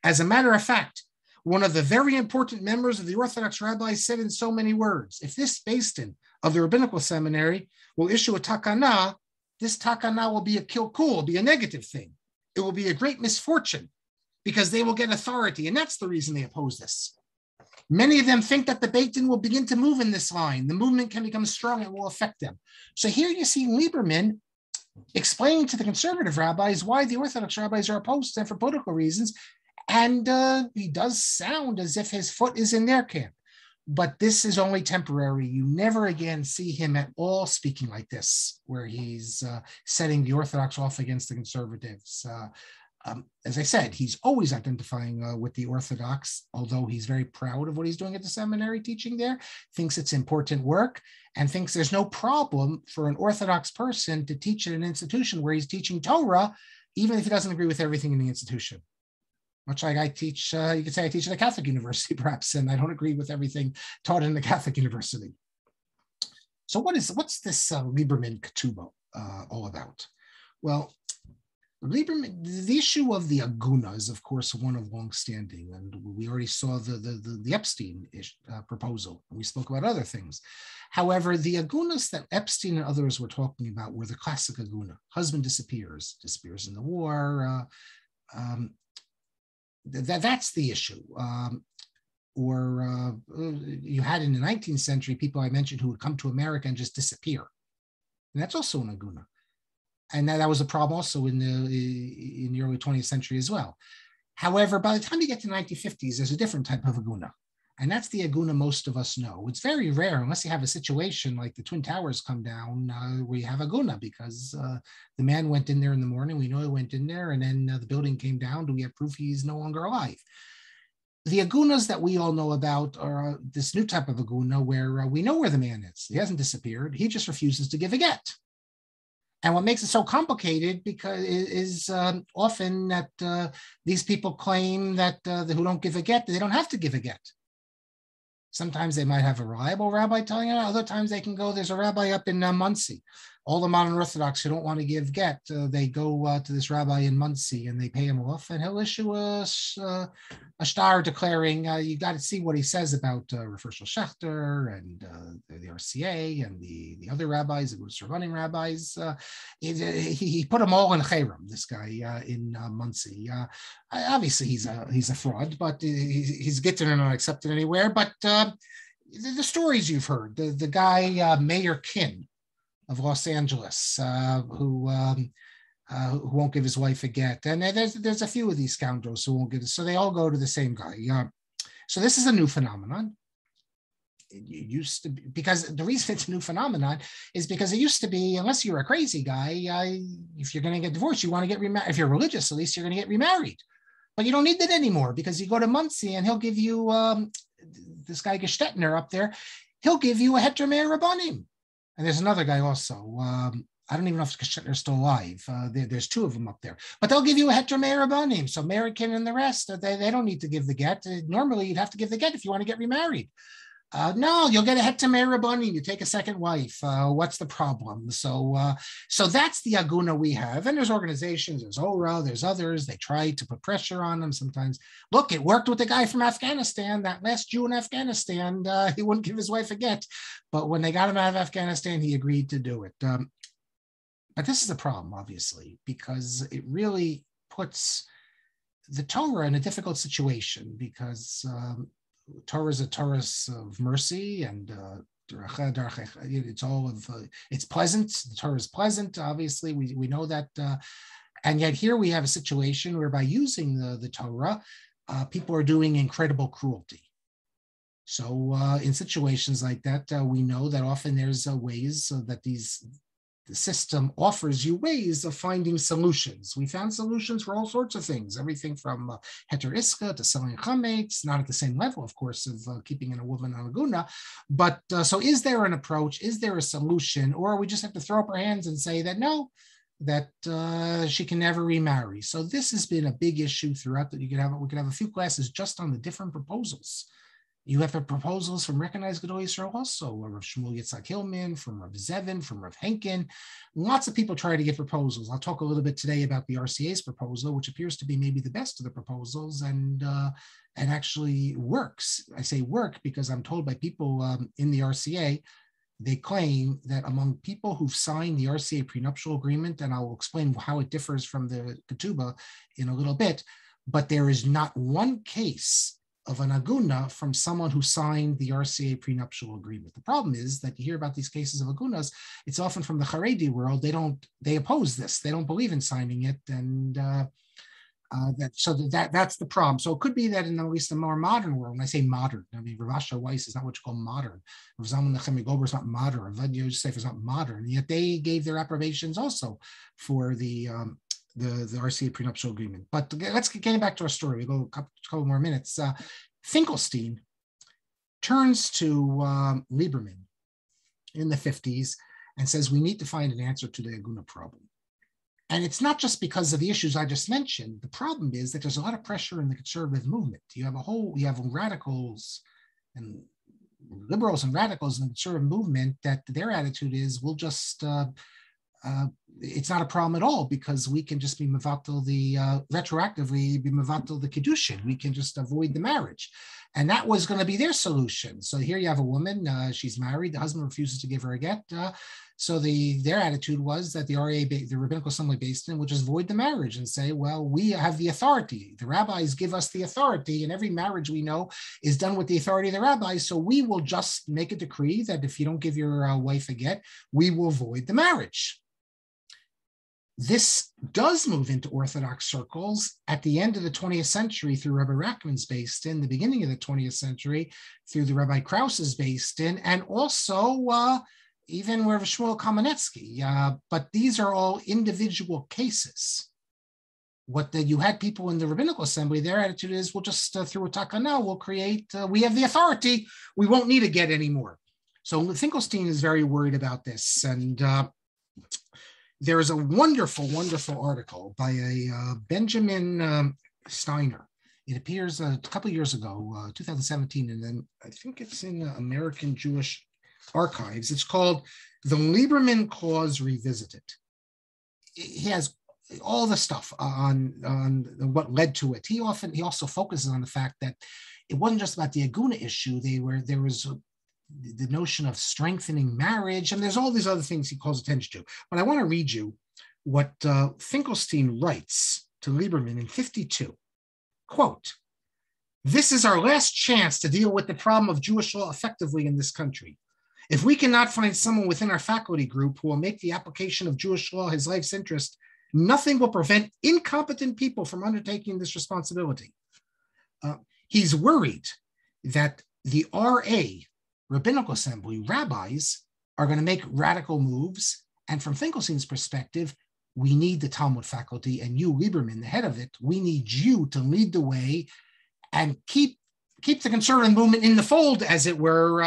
As a matter of fact, one of the very important members of the Orthodox rabbis said in so many words, if this Beis Din of the Rabbinical Seminary will issue a takana, this takana will be a kilkul, be a negative thing. It will be a great misfortune because they will get authority, and that's the reason they oppose this. Many of them think that the Beis Din will begin to move in this line. The movement can become strong and will affect them. So here you see Lieberman explaining to the conservative rabbis why the Orthodox rabbis are opposed to them for political reasons. And he does sound as if his foot is in their camp. But this is only temporary. You never again see him at all speaking like this, where he's setting the Orthodox off against the conservatives. As I said, he's always identifying with the Orthodox, although he's very proud of what he's doing at the seminary teaching there, thinks it's important work, and thinks there's no problem for an Orthodox person to teach at an institution where he's teaching Torah, even if he doesn't agree with everything in the institution. Much like I teach, you could say I teach at a Catholic university, perhaps, and I don't agree with everything taught in the Catholic university. So what's this Lieberman Ketubah all about? Well, Lieberman, the issue of the Aguna is, of course, one of long-standing, and we already saw the Epstein proposal, and we spoke about other things. However, the Agunas that Epstein and others were talking about were the classic Aguna. Husband disappears in the war. That's the issue. Or you had in the 19th century people I mentioned who would come to America and just disappear. And that's also an Aguna. And that was a problem also in the early 20th century as well. However, by the time you get to the 1950s, there's a different type of Aguna. And that's the aguna most of us know. It's very rare, unless you have a situation like the Twin Towers come down, where you have aguna, because the man went in there in the morning. We know he went in there, and then the building came down. Do we have proof he's no longer alive? The agunas that we all know about are this new type of aguna where we know where the man is. He hasn't disappeared. He just refuses to give a get. And what makes it so complicated is often that these people claim that who don't give a get, they don't have to give a get. Sometimes they might have a reliable rabbi telling it. Other times they can go, there's a rabbi up in Muncie. All the modern Orthodox who don't want to give get, they go to this rabbi in Muncie and they pay him off, and he'll issue a star declaring, you got to see what he says about Rabbi Saul Lieberman and the RCA and the other rabbis, the Agudas running rabbis. He put them all in Chayram, this guy in Muncie. Obviously, he's a fraud, but he's getting it not accepted anywhere. But the stories you've heard, the guy, Mayor Kin of Los Angeles, who won't give his wife a get. And there's a few of these scoundrels who won't give it. So they all go to the same guy. So this is a new phenomenon. It used to be, because the reason it's a new phenomenon is because it used to be, unless you're a crazy guy, if you're going to get divorced, you want to get remarried. If you're religious, at least you're going to get remarried. But you don't need that anymore, because you go to Muncie and he'll give you, this guy Gestetner up there, he'll give you a ha-Rabbonim. And there's another guy also. I don't even know if Gestetner's still alive. There's two of them up there. But they'll give you a ha-Rabbonim. So American and the rest, they don't need to give the get. Normally, you'd have to give the get if you want to get remarried. No, you'll get a ha-Rabbonim. You take a second wife. What's the problem? So that's the aguna we have. And there's organizations, there's ORA, there's others. They try to put pressure on them sometimes. Look, it worked with the guy from Afghanistan, that last Jew in Afghanistan. He wouldn't give his wife a get. But when they got him out of Afghanistan, he agreed to do it. But this is a problem, obviously, because it really puts the Torah in a difficult situation, because Torah is a Torah of mercy, and it's all of it's pleasant. The Torah is pleasant. Obviously, we know that, and yet here we have a situation where by using the Torah, people are doing incredible cruelty. So in situations like that, we know that often there's ways that the system offers you ways of finding solutions. We found solutions for all sorts of things, everything from heter iska to selling chametz, not at the same level, of course, of keeping a woman on aguna. But so is there an approach? Is there a solution? Or we just have to throw up our hands and say that no, that she can never remarry? So this has been a big issue throughout that we could have a few classes just on the different proposals. You have the proposals from recognized Gedolei Yisrael also, Rav Shmuel Yitzhak Hillman, from Rav Zevin, from Rav Henkin. Lots of people try to get proposals. I'll talk a little bit today about the RCA's proposal, which appears to be maybe the best of the proposals and actually works. I say work because I'm told by people in the RCA, they claim that among people who've signed the RCA prenuptial agreement, and I'll explain how it differs from the Ketubah in a little bit, but there is not one case of an aguna from someone who signed the RCA prenuptial agreement. The problem is that you hear about these cases of agunas, it's often from the Haredi world. They oppose this. They don't believe in signing it. And that's the problem. So it could be that in at least the more modern world, and I say modern, I mean, Rav Asher Weiss is not what you call modern. Rav Zalman Nechemia Goldberg is not modern. Rav Yosef is not modern. Yet they gave their approbations also for the RCA prenuptial agreement. But let's get back to our story. We go a couple more minutes. Finkelstein turns to Lieberman in the 50s and says, we need to find an answer to the aguna problem. And it's not just because of the issues I just mentioned. The problem is that there's a lot of pressure in the conservative movement. You have radicals and liberals and radicals in the conservative movement that their attitude is, we'll just it's not a problem at all because we can just be mevatel retroactively be mevatel the kiddushin. We can just avoid the marriage, and that was going to be their solution. So here you have a woman, she's married, the husband refuses to give her a get. So their attitude was that the Rabbinic Assembly based in would just void the marriage and say, well, we have the authority. The rabbis give us the authority, and every marriage we know is done with the authority of the rabbis. So we will just make a decree that if you don't give your wife a get, we will void the marriage. This does move into Orthodox circles at the end of the 20th century through Rabbi Rachman's Beis Din, the beginning of the 20th century through the Rabbi Krause's Beis Din, and also even Rabbi Shmuel Kamenetsky. But these are all individual cases. You had people in the Rabbinical Assembly, their attitude is, we'll just, through a takana, we'll create, we have the authority, we won't need a get anymore. So Finkelstein is very worried about this. And there is a wonderful, wonderful article by a Benjamin Steiner. It appears a couple of years ago, 2017, and then I think it's in American Jewish Archives. It's called The Lieberman Clause Revisited. He has all the stuff on what led to it. He also focuses on the fact that it wasn't just about the Aguna issue. There was the notion of strengthening marriage, and there's all these other things he calls attention to. But I want to read you what Finkelstein writes to Lieberman in 52. Quote, "This is our last chance to deal with the problem of Jewish law effectively in this country. If we cannot find someone within our faculty group who will make the application of Jewish law his life's interest, nothing will prevent incompetent people from undertaking this responsibility." He's worried that the RA, Rabbinical Assembly, rabbis, are going to make radical moves. And from Finkelstein's perspective, we need the Talmud faculty, and you, Lieberman, the head of it, we need you to lead the way and keep the conservative movement in the fold, as it were.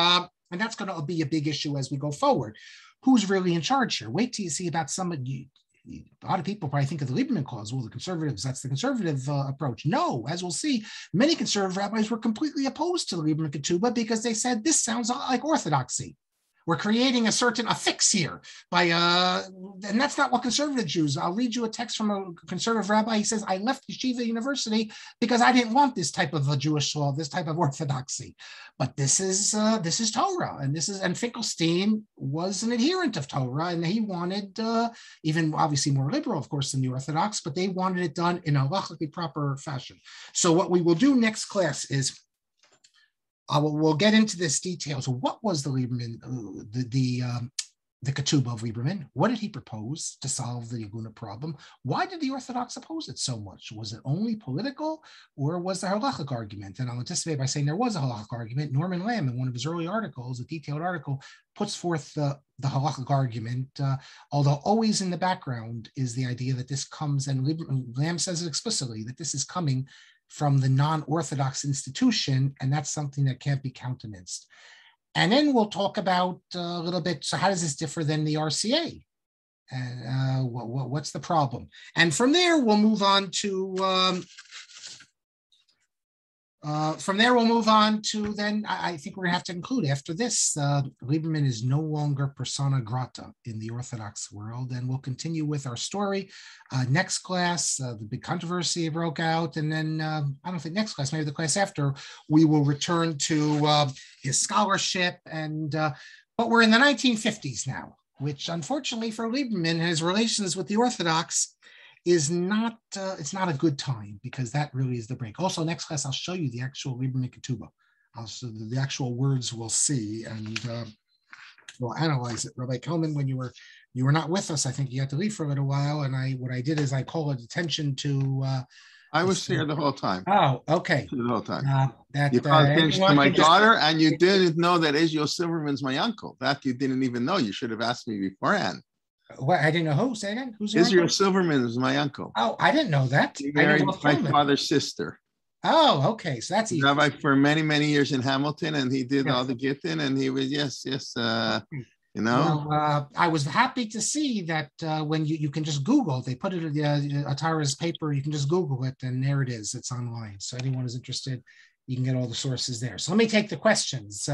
And that's going to be a big issue as we go forward. Who's really in charge here? Wait till you see about some of you. A lot of people probably think of the Lieberman clause. Well, the conservatives, that's the conservative approach. No, as we'll see, many conservative rabbis were completely opposed to the Lieberman Ketubah because they said, this sounds like orthodoxy. We're creating a fix here and that's not what conservative Jews. I'll read you a text from a conservative rabbi. He says, I left Yeshiva University because I didn't want this type of a Jewish law, this type of orthodoxy. But this is Torah, and Finkelstein was an adherent of Torah, and he wanted even obviously more liberal, of course, than the Orthodox, but they wanted it done in a halachically proper fashion. So what we will do next class is we'll get into this details. What was the Lieberman, the Ketubah of Lieberman? What did he propose to solve the Aguna problem? Why did the Orthodox oppose it so much? Was it only political, or was there a halachic argument? And I'll anticipate by saying there was a halachic argument. Norman Lamb, in one of his early articles, a detailed article, puts forth the halachic argument, although always in the background is the idea that this comes, and Lamb says it explicitly, that this is coming from the non-Orthodox institution, and that's something that can't be countenanced. And then we'll talk about a little bit, so how does this differ than the RCA? And what's the problem? And from there, we'll move on to, then I think we're gonna have to include after this, Lieberman is no longer persona grata in the Orthodox world, and we'll continue with our story. Next class, the big controversy broke out, and then I don't think next class, maybe the class after, we will return to his scholarship, and but we're in the 1950s now, which unfortunately for Lieberman and his relations with the Orthodox is not, it's not a good time, because that really is the break. Also, next class, I'll show you the actual Lieberman Ketubah. Also, the actual words we'll see, and we'll analyze it. Rabbi Kelman, when you were not with us, I think you had to leave for a little while, and what I did is I called attention to. I was here the whole time. Oh, okay. The whole time. You called attention to my daughter, and you didn't know that Israel Silverman's my uncle. That you didn't even know. You should have asked me beforehand. What? I didn't know who. Say again. Who's Israel Silverman is my uncle. Oh, I didn't know that. He married my father's sister. Oh, okay. So that's easy. Rabbi for many, many years in Hamilton, and he did all the gittin, and he was yes. You know. Well, I was happy to see that when you can just Google, they put it in Atara's paper. You can just Google it, and there it is. It's online. So anyone who's interested, you can get all the sources there. So let me take the questions.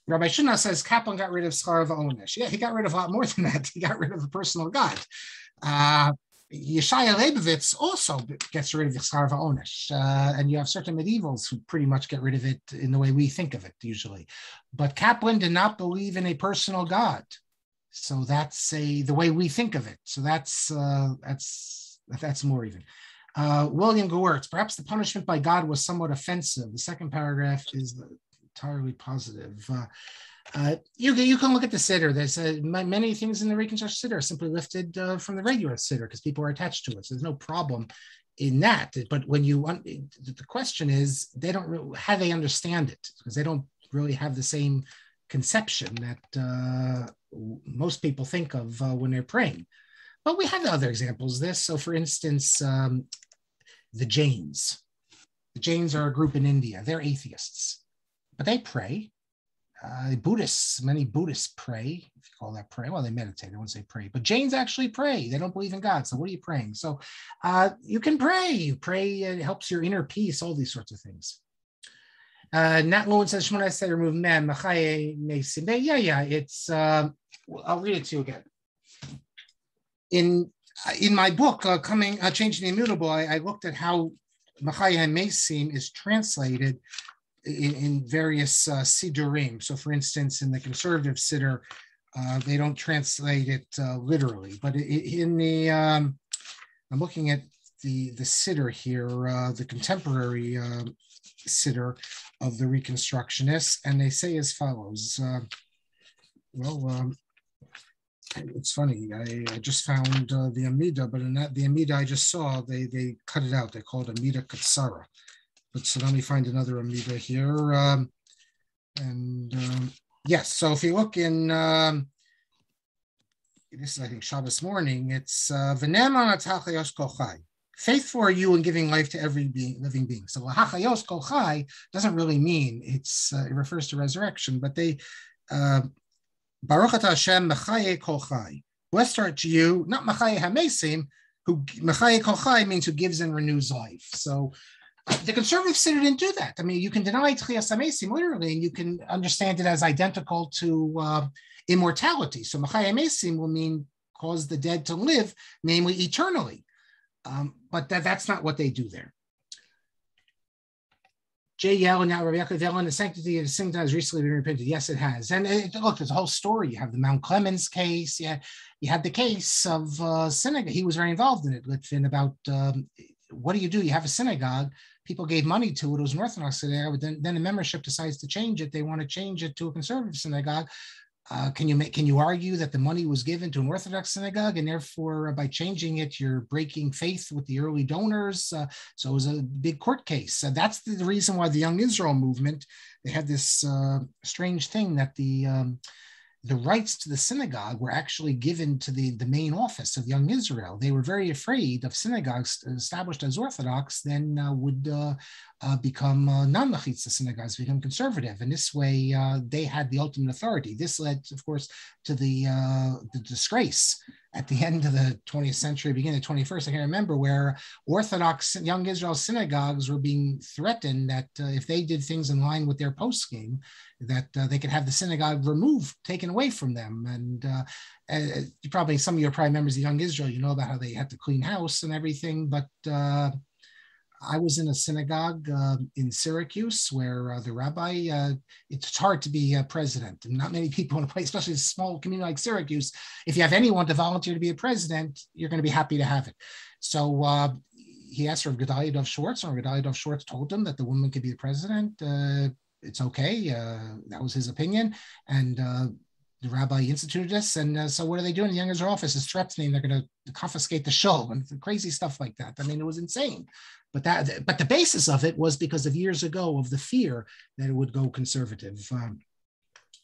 Rabbi Shuna says Kaplan got rid of Schar v'Onesh. Yeah, he got rid of a lot more than that. He got rid of a personal God. Yeshaya Leibovitz also gets rid of the Schar v'Onesh. And you have certain medievals who pretty much get rid of it in the way we think of it usually. But Kaplan did not believe in a personal God. So that's the way we think of it. So that's more even. William Gewirtz, perhaps the punishment by God was somewhat offensive. The second paragraph is entirely positive. You can look at the siddur. There's many things in the reconstruction siddur are simply lifted from the regular siddur because people are attached to it. So there's no problem in that. But when the question is, they don't really, how they understand it, because they don't really have the same conception that most people think of when they're praying. But we have other examples of this. So for instance, the Jains. The Jains are a group in India. They're atheists, but they pray. Many Buddhists pray, if you call that pray. Well, they meditate, I wouldn't say pray, but Jains actually pray. They don't believe in God. So what are you praying? So you can pray. You pray, it helps your inner peace, all these sorts of things. Nat Lewin says, Shemona said, remove mem, machaye mesim. Yeah, it's, I'll read it to you again. In my book, Changing the Immutable, I looked at how machaye mesim is translated in various siddurim. So for instance, in the conservative siddur, they don't translate it literally, but in the, I'm looking at the siddur here, the contemporary siddur of the Reconstructionists, and they say as follows. It's funny, I just found the Amida, but in the Amida I just saw, they cut it out. They call it Amida Katsara. But so let me find another Amida here. Yes, so if you look in, this is, I think, Shabbos morning, it's V'nem anatachayos kochai. Faithful are you in giving life to every living being. So hachayos kochai doesn't really mean, it refers to resurrection, but they, Baruch atah Hashem mechaye kochai. Blessed art you, not mechaye hamesim, who mechaye kochai means who gives and renews life. So the conservative siddur didn't do that. I mean, you can deny Tchias HaMesim literally, and you can understand it as identical to immortality. So Machai HaMesim will mean cause the dead to live, namely eternally. But that's not what they do there. Jay Yellen, now Rabbi Yaakov Yellen, the Sanctity of the Synagogue has recently been repented. Yes, it has. And look, there's a whole story. You have the Mount Clemens case. Yeah, you had the case of synagogue. He was very involved in it, Litvin, about what do? You have a synagogue. People gave money to it. It was an Orthodox synagogue, but then the membership decides to change it. They want to change it to a conservative synagogue. Can you argue that the money was given to an Orthodox synagogue, and therefore by changing it, you're breaking faith with the early donors? So it was a big court case. That's the reason why the Young Israel movement, they had this strange thing that the rights to the synagogue were actually given to the main office of Young Israel. They were very afraid of synagogues established as Orthodox then would become non-machitza synagogues, become conservative. And this way, they had the ultimate authority. This led, of course, to the disgrace at the end of the 20th century, beginning of the 21st. I can remember where Orthodox Young Israel synagogues were being threatened that if they did things in line with their post-scheme, that they could have the synagogue removed, taken away from them. And some of you are probably members of Young Israel, you know about how they had to clean house and everything, but I was in a synagogue in Syracuse where the rabbi, it's hard to be president, and not many people in a place, especially a small community like Syracuse. If you have anyone to volunteer to be a president, you're going to be happy to have it. So he asked Rav Gedalia Dov Schwartz, and Rav Gedalia Dov Schwartz told him that the woman could be the president. It's okay. That was his opinion. And the rabbi instituted this. And so what are they doing in the Young Israel office is threatening they're going to confiscate the shul and crazy stuff like that. I mean, it was insane. But the basis of it was because of years ago of the fear that it would go conservative.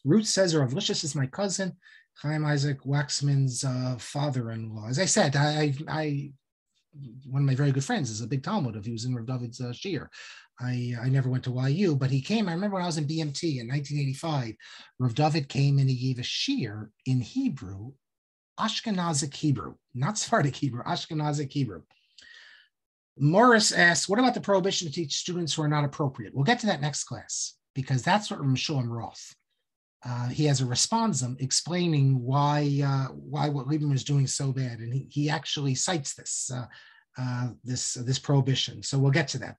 Ruth says, Rav Lishus is my cousin, Chaim Isaac Waxman's father-in-law. As I said, I one of my very good friends is a big Talmud of. He was in Rav David's shiur. I never went to YU, but he came. I remember when I was in BMT in 1985, Rav David came and he gave a shiur in Hebrew, Ashkenazic Hebrew, not Sephardic Hebrew, Ashkenazic Hebrew. Morris asks, what about the prohibition to teach students who are not appropriate? We'll get to that next class, because that's what Shalom Roth. He has a responsum explaining why what Lieberman is doing so bad, and he actually cites this this prohibition. So we'll get to that.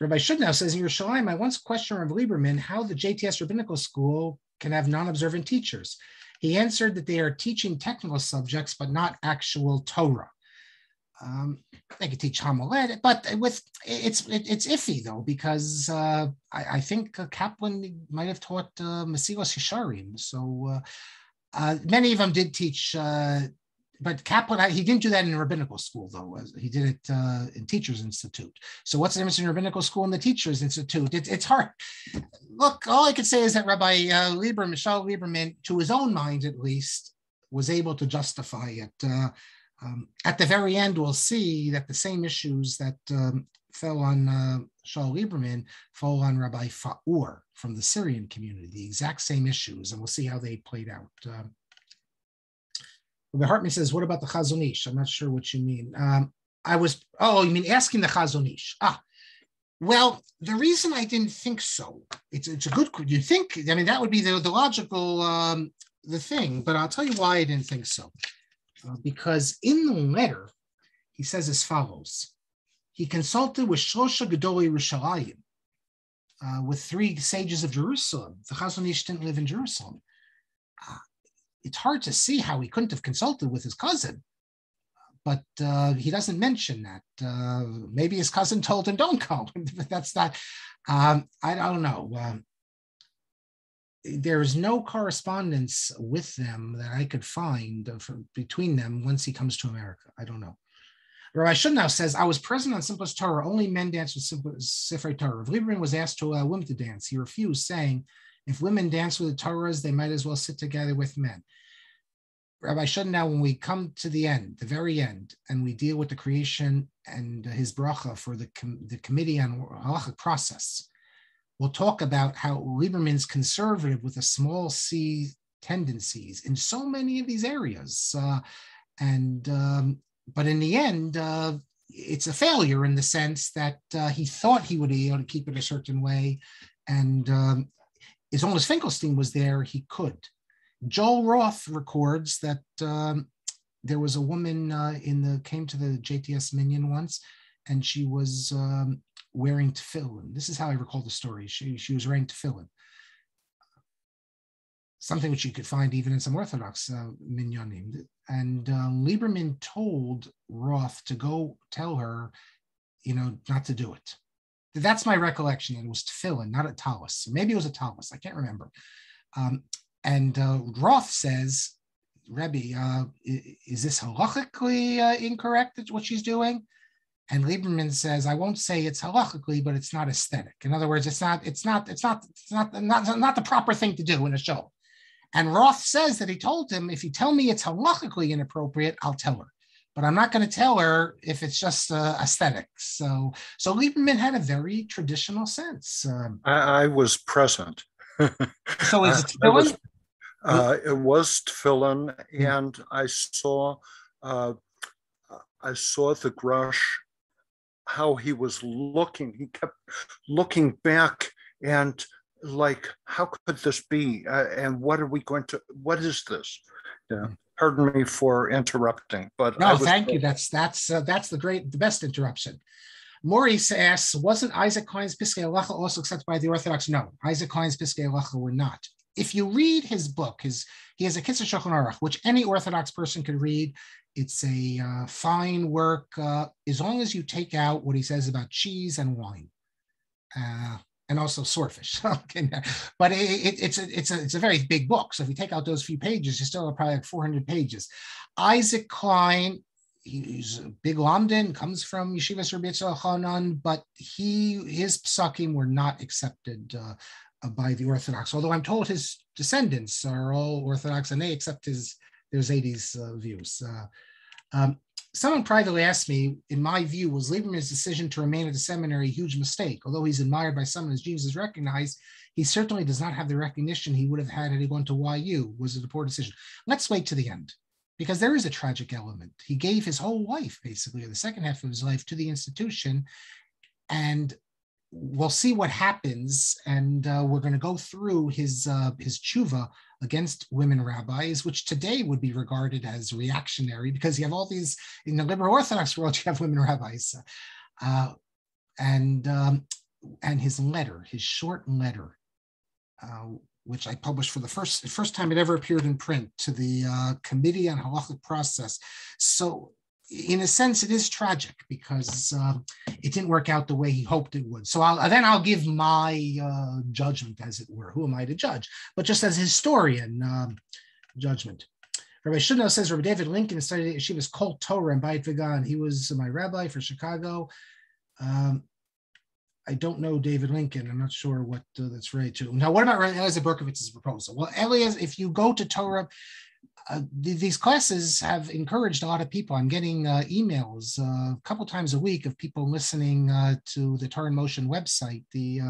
Rabbi Shudnow says in Yerushalayim, I once questioned Rabbi Lieberman how the JTS Rabbinical School can have non-observant teachers. He answered that they are teaching technical subjects, but not actual Torah. They could teach homiletic, but it's iffy though, because I think Kaplan might have taught Mesilas Yesharim. So many of them did teach, but Kaplan, he didn't do that in rabbinical school though. He did it in Teachers Institute. So what's the difference in rabbinical school and the Teachers Institute? It's hard. Look, all I could say is that Rabbi Saul Lieberman, to his own mind at least, was able to justify it. At the very end, we'll see that the same issues that fell on Saul Lieberman fall on Rabbi Faur from the Syrian community, the exact same issues, and we'll see how they played out. Rabbi Hartman says, what about the Chazon Ish? I'm not sure what you mean. You mean asking the Chazon Ish? Well, the reason I didn't think so, it's a good, you think, I mean, that would be the logical, the thing, but I'll tell you why I didn't think so. Because in the letter, he says as follows. He consulted with Shlosha Gedolei Yerushalayim, with 3 sages of Jerusalem. The Chazon Ish didn't live in Jerusalem. It's hard to see how he couldn't have consulted with his cousin, but he doesn't mention that. Maybe his cousin told him, don't go, but that's not, I don't know. There is no correspondence with them that I could find between them once he comes to America. I don't know. Rabbi Shudnow says, I was present on Simplest Torah. Only men dance with Sifrei Torah. If Lieberman was asked to allow women to dance, he refused, saying, if women dance with the Torahs, they might as well sit together with men. Rabbi Shudnow, when we come to the end, the very end, and we deal with the creation and his bracha for the committee on halachic process, we'll talk about how Lieberman's conservative with a small c tendencies in so many of these areas. But in the end, it's a failure in the sense that he thought he would be able to keep it a certain way. And as long as Finkelstein was there, he could. Joel Roth records that there was a woman came to the JTS Minyan once, and she was wearing tefillin. This is how I recall the story. She was wearing tefillin, something which you could find even in some Orthodox minyanim. And Lieberman told Roth to go tell her, not to do it. That's my recollection. It was tefillin, not a tallis. Maybe it was a tallis. I can't remember. And Roth says, Rebbe, is this halachically incorrect? That's what she's doing. And Lieberman says, I won't say it's halachically, but it's not aesthetic. In other words, it's not the proper thing to do in a show. And Roth says that he told him, if you tell me it's halachically inappropriate, I'll tell her. But I'm not going to tell her if it's just aesthetic. So Lieberman had a very traditional sense. I was present. So is it tefillin? It was tefillin, and I saw the Grush, how he was looking. He kept looking back and like, how could this be? And what is this? Yeah. Pardon me for interrupting, but no, thank you. That's the best interruption. Maurice asks, wasn't Isaac Klein's Piskei Halacha also accepted by the Orthodox? No, Isaac Klein's Piskei Halacha were not. If you read his book, he has a Kitzur Shulchan Aruch, which any Orthodox person could read. It's a fine work, as long as you take out what he says about cheese and wine, and also swordfish. But it's a very big book. So if you take out those few pages, you still have probably like 400 pages. Isaac Klein, he's a big Lamdan, comes from Yeshivas Rabbi Yitzchak Hanan, but his psakim were not accepted by the Orthodox. Although I'm told his descendants are all Orthodox and they accept their Zaydis views. Someone privately asked me, in my view, was Lieberman's decision to remain at the seminary a huge mistake? Although he's admired by some and his genius is recognized, he certainly does not have the recognition he would have had he gone to YU. Was it a poor decision? Let's wait to the end, because there is a tragic element. He gave his whole life, basically, or the second half of his life, to the institution, and we'll see what happens. And we're going to go through his tshuva against women rabbis, which today would be regarded as reactionary, because you have all these, in the liberal Orthodox world, you have women rabbis. And his letter, his short letter, which I published for the first time it ever appeared in print, to the Committee on Halachic Process. So in a sense, it is tragic because it didn't work out the way he hoped it would. So I'll give my judgment, as it were. Who am I to judge? But just as a historian, judgment. Rabbi Shapiro says Rabbi David Lincoln studied Yeshiva's Kol Torah in Beit Vegan. He was my rabbi for Chicago. I don't know David Lincoln. I'm not sure what that's related to. Now, what about Eliezer Berkowitz's proposal? Well, Eliezer, if you go to Torah, these classes have encouraged a lot of people. I'm getting emails a couple times a week of people listening to the Torah in Motion website, the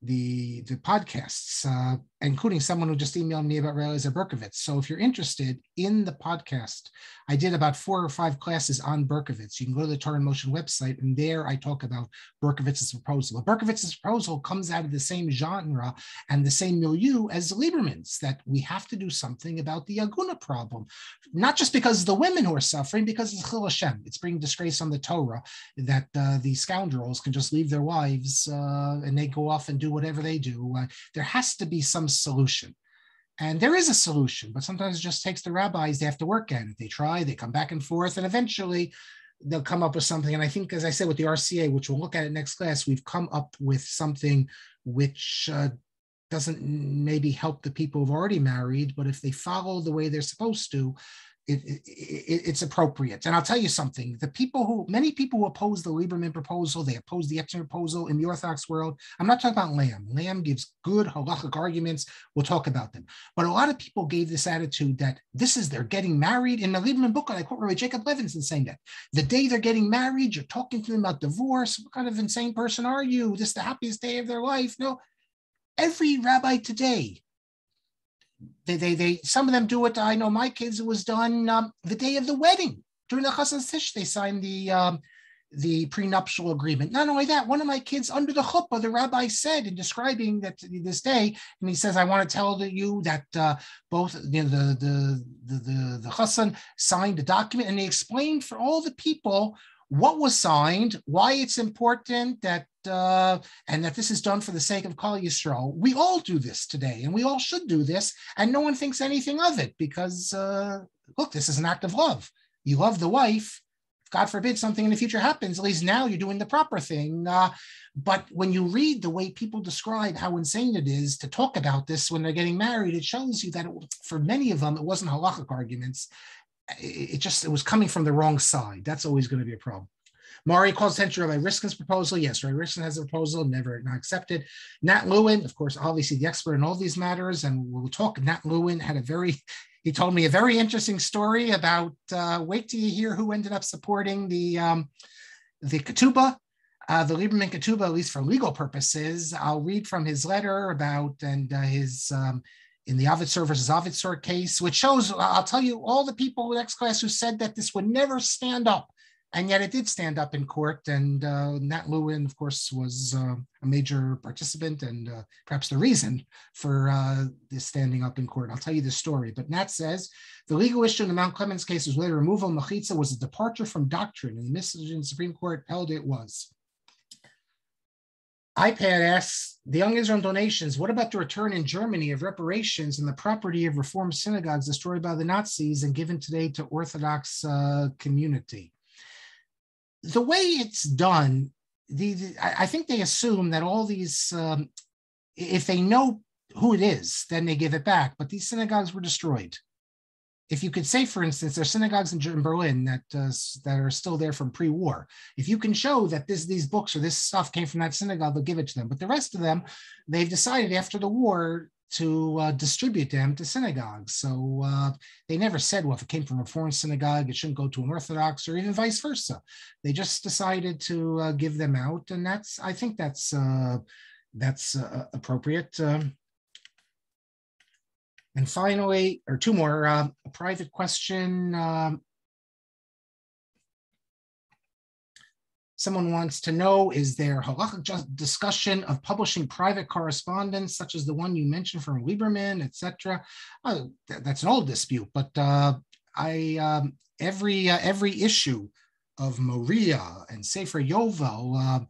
podcasts, including someone who just emailed me about Eliezer Berkowitz. So if you're interested in the podcast, I did about 4 or 5 classes on Berkowitz. You can go to the Torah in Motion website, and there I talk about Berkowitz's proposal. But Berkowitz's proposal comes out of the same genre and the same milieu as Lieberman's, that we have to do something about the Aguna problem, not just because of the women who are suffering, because it's Chil Hashem. It's bringing disgrace on the Torah that these scoundrels can just leave their wives and they go off and do whatever they do. There has to be some solution. And there is a solution, but sometimes it just takes the rabbis, they have to work at it. They try, they come back and forth, and eventually they'll come up with something. And I think, as I said, with the RCA, which we'll look at it next class, we've come up with something which doesn't maybe help the people who've already married, but if they follow the way they're supposed to, it's appropriate. And I'll tell you something, many people who oppose the Lieberman proposal, they oppose the Epstein proposal in the Orthodox world. I'm not talking about Lamb. Lamb gives good halachic arguments. We'll talk about them. But a lot of people gave this attitude that they're getting married. In the Lieberman book, I quote Rabbi Jacob Levinson saying that the day they're getting married, you're talking to them about divorce. What kind of insane person are you? This is the happiest day of their life. No, every rabbi today, they some of them do it. I know my kids, it was done the day of the wedding. During the Chassan Tish, they signed the prenuptial agreement. Not only that, one of my kids under the chuppah, the rabbi said in describing that this day, and he says, I want to tell you that both the Chassan signed the document, and they explained for all the people what was signed, why it's important that and that this is done for the sake of Kol Yisrael. We all do this today, and we all should do this, and no one thinks anything of it because, look, this is an act of love. You love the wife. God forbid something in the future happens, at least now you're doing the proper thing. But when you read the way people describe how insane it is to talk about this when they're getting married, it shows you that for many of them, it wasn't halachic arguments. It was coming from the wrong side. That's always going to be a problem. Mari calls attention to Rabbi Riskin's proposal. Yes, Rabbi Riskin has a proposal, not accepted. Nat Lewin, of course, obviously the expert in all these matters, and we'll talk. Nat Lewin had he told me a very interesting story about, wait till you hear who ended up supporting the Ketubah, the Lieberman Ketubah, at least for legal purposes. I'll read from his letter about, and his, in the Avitzur versus Avitzur case, which shows, I'll tell you, all the people in the next class who said that this would never stand up, and yet it did stand up in court. And Nat Lewin, of course, was a major participant and perhaps the reason for this standing up in court. I'll tell you the story. But Nat says, the legal issue in the Mount Clemens case was whether removal of machitza was a departure from doctrine, and the Michigan Supreme Court held it was. iPad asks, the Young Israel donations, what about the return in Germany of reparations and the property of Reformed synagogues destroyed by the Nazis and given today to Orthodox community? The way it's done, I think they assume that all these, if they know who it is, then they give it back. But these synagogues were destroyed. If you could say, for instance, there are synagogues in Berlin that are still there from pre-war. If you can show that these books or this stuff came from that synagogue, they'll give it to them. But the rest of them, they've decided after the war to distribute them to synagogues. So they never said, well, if it came from a foreign synagogue, it shouldn't go to an Orthodox, or even vice versa. They just decided to give them out, and I think that's appropriate. And finally, or two more, a private question. Someone wants to know, is there halachic discussion of publishing private correspondence, such as the one you mentioned from Lieberman, etc.? That's an old dispute, but every issue of Moria and Sefer Yovel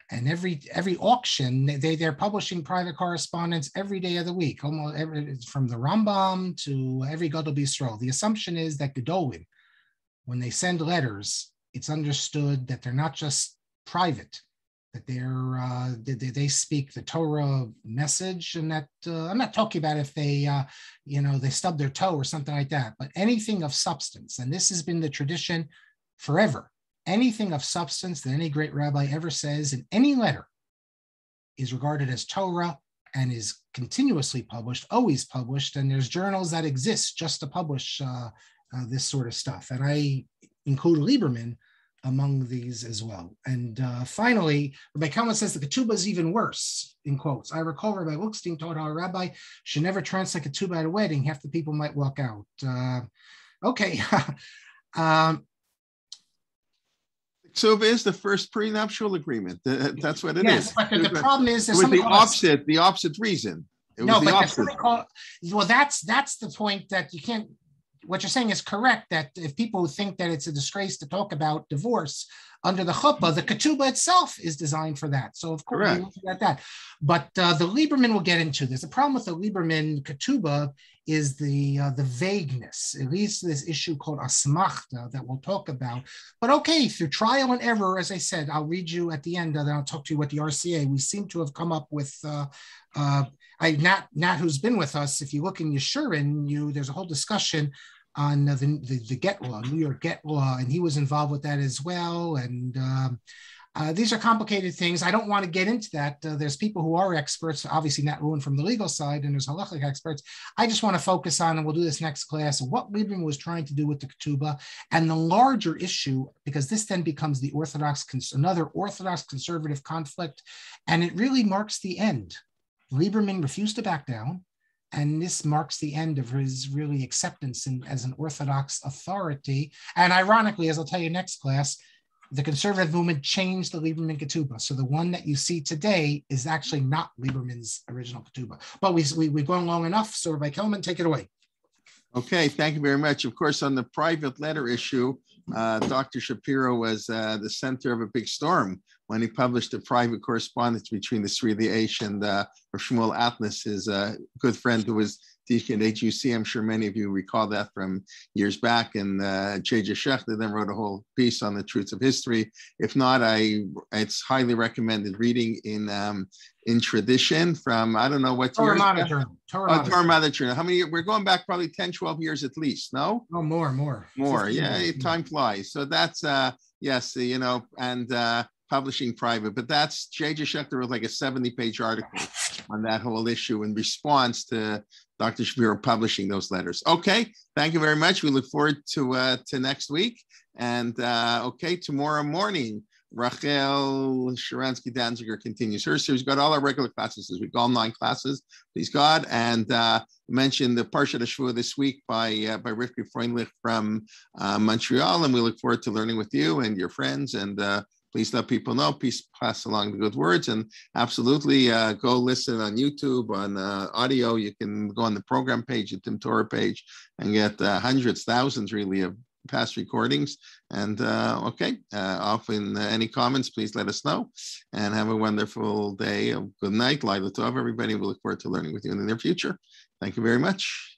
and every auction, they're publishing private correspondence every day of the week, almost from the Rambam to every Gadol B'Yisrael. The assumption is that Gedolim, when they send letters, it's understood that they're not just private, that they speak the Torah message, and that I'm not talking about if they they stub their toe or something like that, but anything of substance. And this has been the tradition forever. Anything of substance that any great rabbi ever says in any letter is regarded as Torah and is continuously published, always published. And there's journals that exist just to publish this sort of stuff. And I include Lieberman among these as well. And finally, Rabbi Kalman says the Ketubah is even worse, in quotes. I recall Rabbi Wilkstein taught how a rabbi should never translate Ketubah at a wedding. Half the people might walk out. Okay. Ketubah is the first prenuptial agreement. That's what it is. Yes, but the problem is there's the opposite reason. It was the opposite. That's the point that you can't. What you're saying is correct, that if people think that it's a disgrace to talk about divorce under the chuppah, the ketubah itself is designed for that. So of course, we look at that. But the Lieberman will get into this. The problem with the Lieberman ketubah is the vagueness. It leads to this issue called asmachta that we'll talk about. But okay, through trial and error, as I said, I'll read you at the end, then I'll talk to you what the RCA. We seem to have come up with Nat, who's been with us. If you look in Yeshurin, there's a whole discussion on the get law, New York get law, and he was involved with that as well. And these are complicated things. I don't want to get into that. There's people who are experts, obviously not Ruin from the legal side, and there's halachic experts. I just want to focus on, and we'll do this next class, what Lieberman was trying to do with the ketubah and the larger issue, because this then becomes the another Orthodox conservative conflict, and it really marks the end. Lieberman refused to back down. And this marks the end of his really acceptance as an Orthodox authority. And ironically, as I'll tell you next class, the conservative movement changed the Lieberman Ketubah. So the one that you see today is actually not Lieberman's original Ketubah. But we've gone long enough. So Rabbi Kelman, take it away. Okay, thank you very much. Of course, on the private letter issue, Dr. Shapiro was the center of a big storm when he published a private correspondence between the Sri Aish and Shmuel Atlas, his good friend who was teaching at HUC. I'm sure many of you recall that from years back. And J.J. Schechter then wrote a whole piece on the truths of history. If not, it's highly recommended reading in tradition from, I don't know what Torah years. Modern Journal. Torah Modern Journal. How many years? We're going back probably 10, 12 years at least, no? Oh, more. Yeah, time flies. So that's, yes, and publishing private, but that's J.J. Schechter wrote like a 70-page article on that whole issue in response to Dr. Shapiro publishing those letters. Okay, thank you very much. We look forward to next week. And tomorrow morning, Rachel Sharansky-Danziger continues her series. We've got all our regular classes this week, all 9 classes, please God. And mentioned the Parshat HaShavua this week by Rivka Freundlich from Montreal. And we look forward to learning with you and your friends. And please let people know. Please pass along the good words. And absolutely go listen on YouTube, on audio. You can go on the program page, the Tim Torah page, and get hundreds, thousands really of past recordings. And often any comments, please let us know. And have a wonderful day. Good night. Laila Tov, everybody. We look forward to learning with you in the near future. Thank you very much.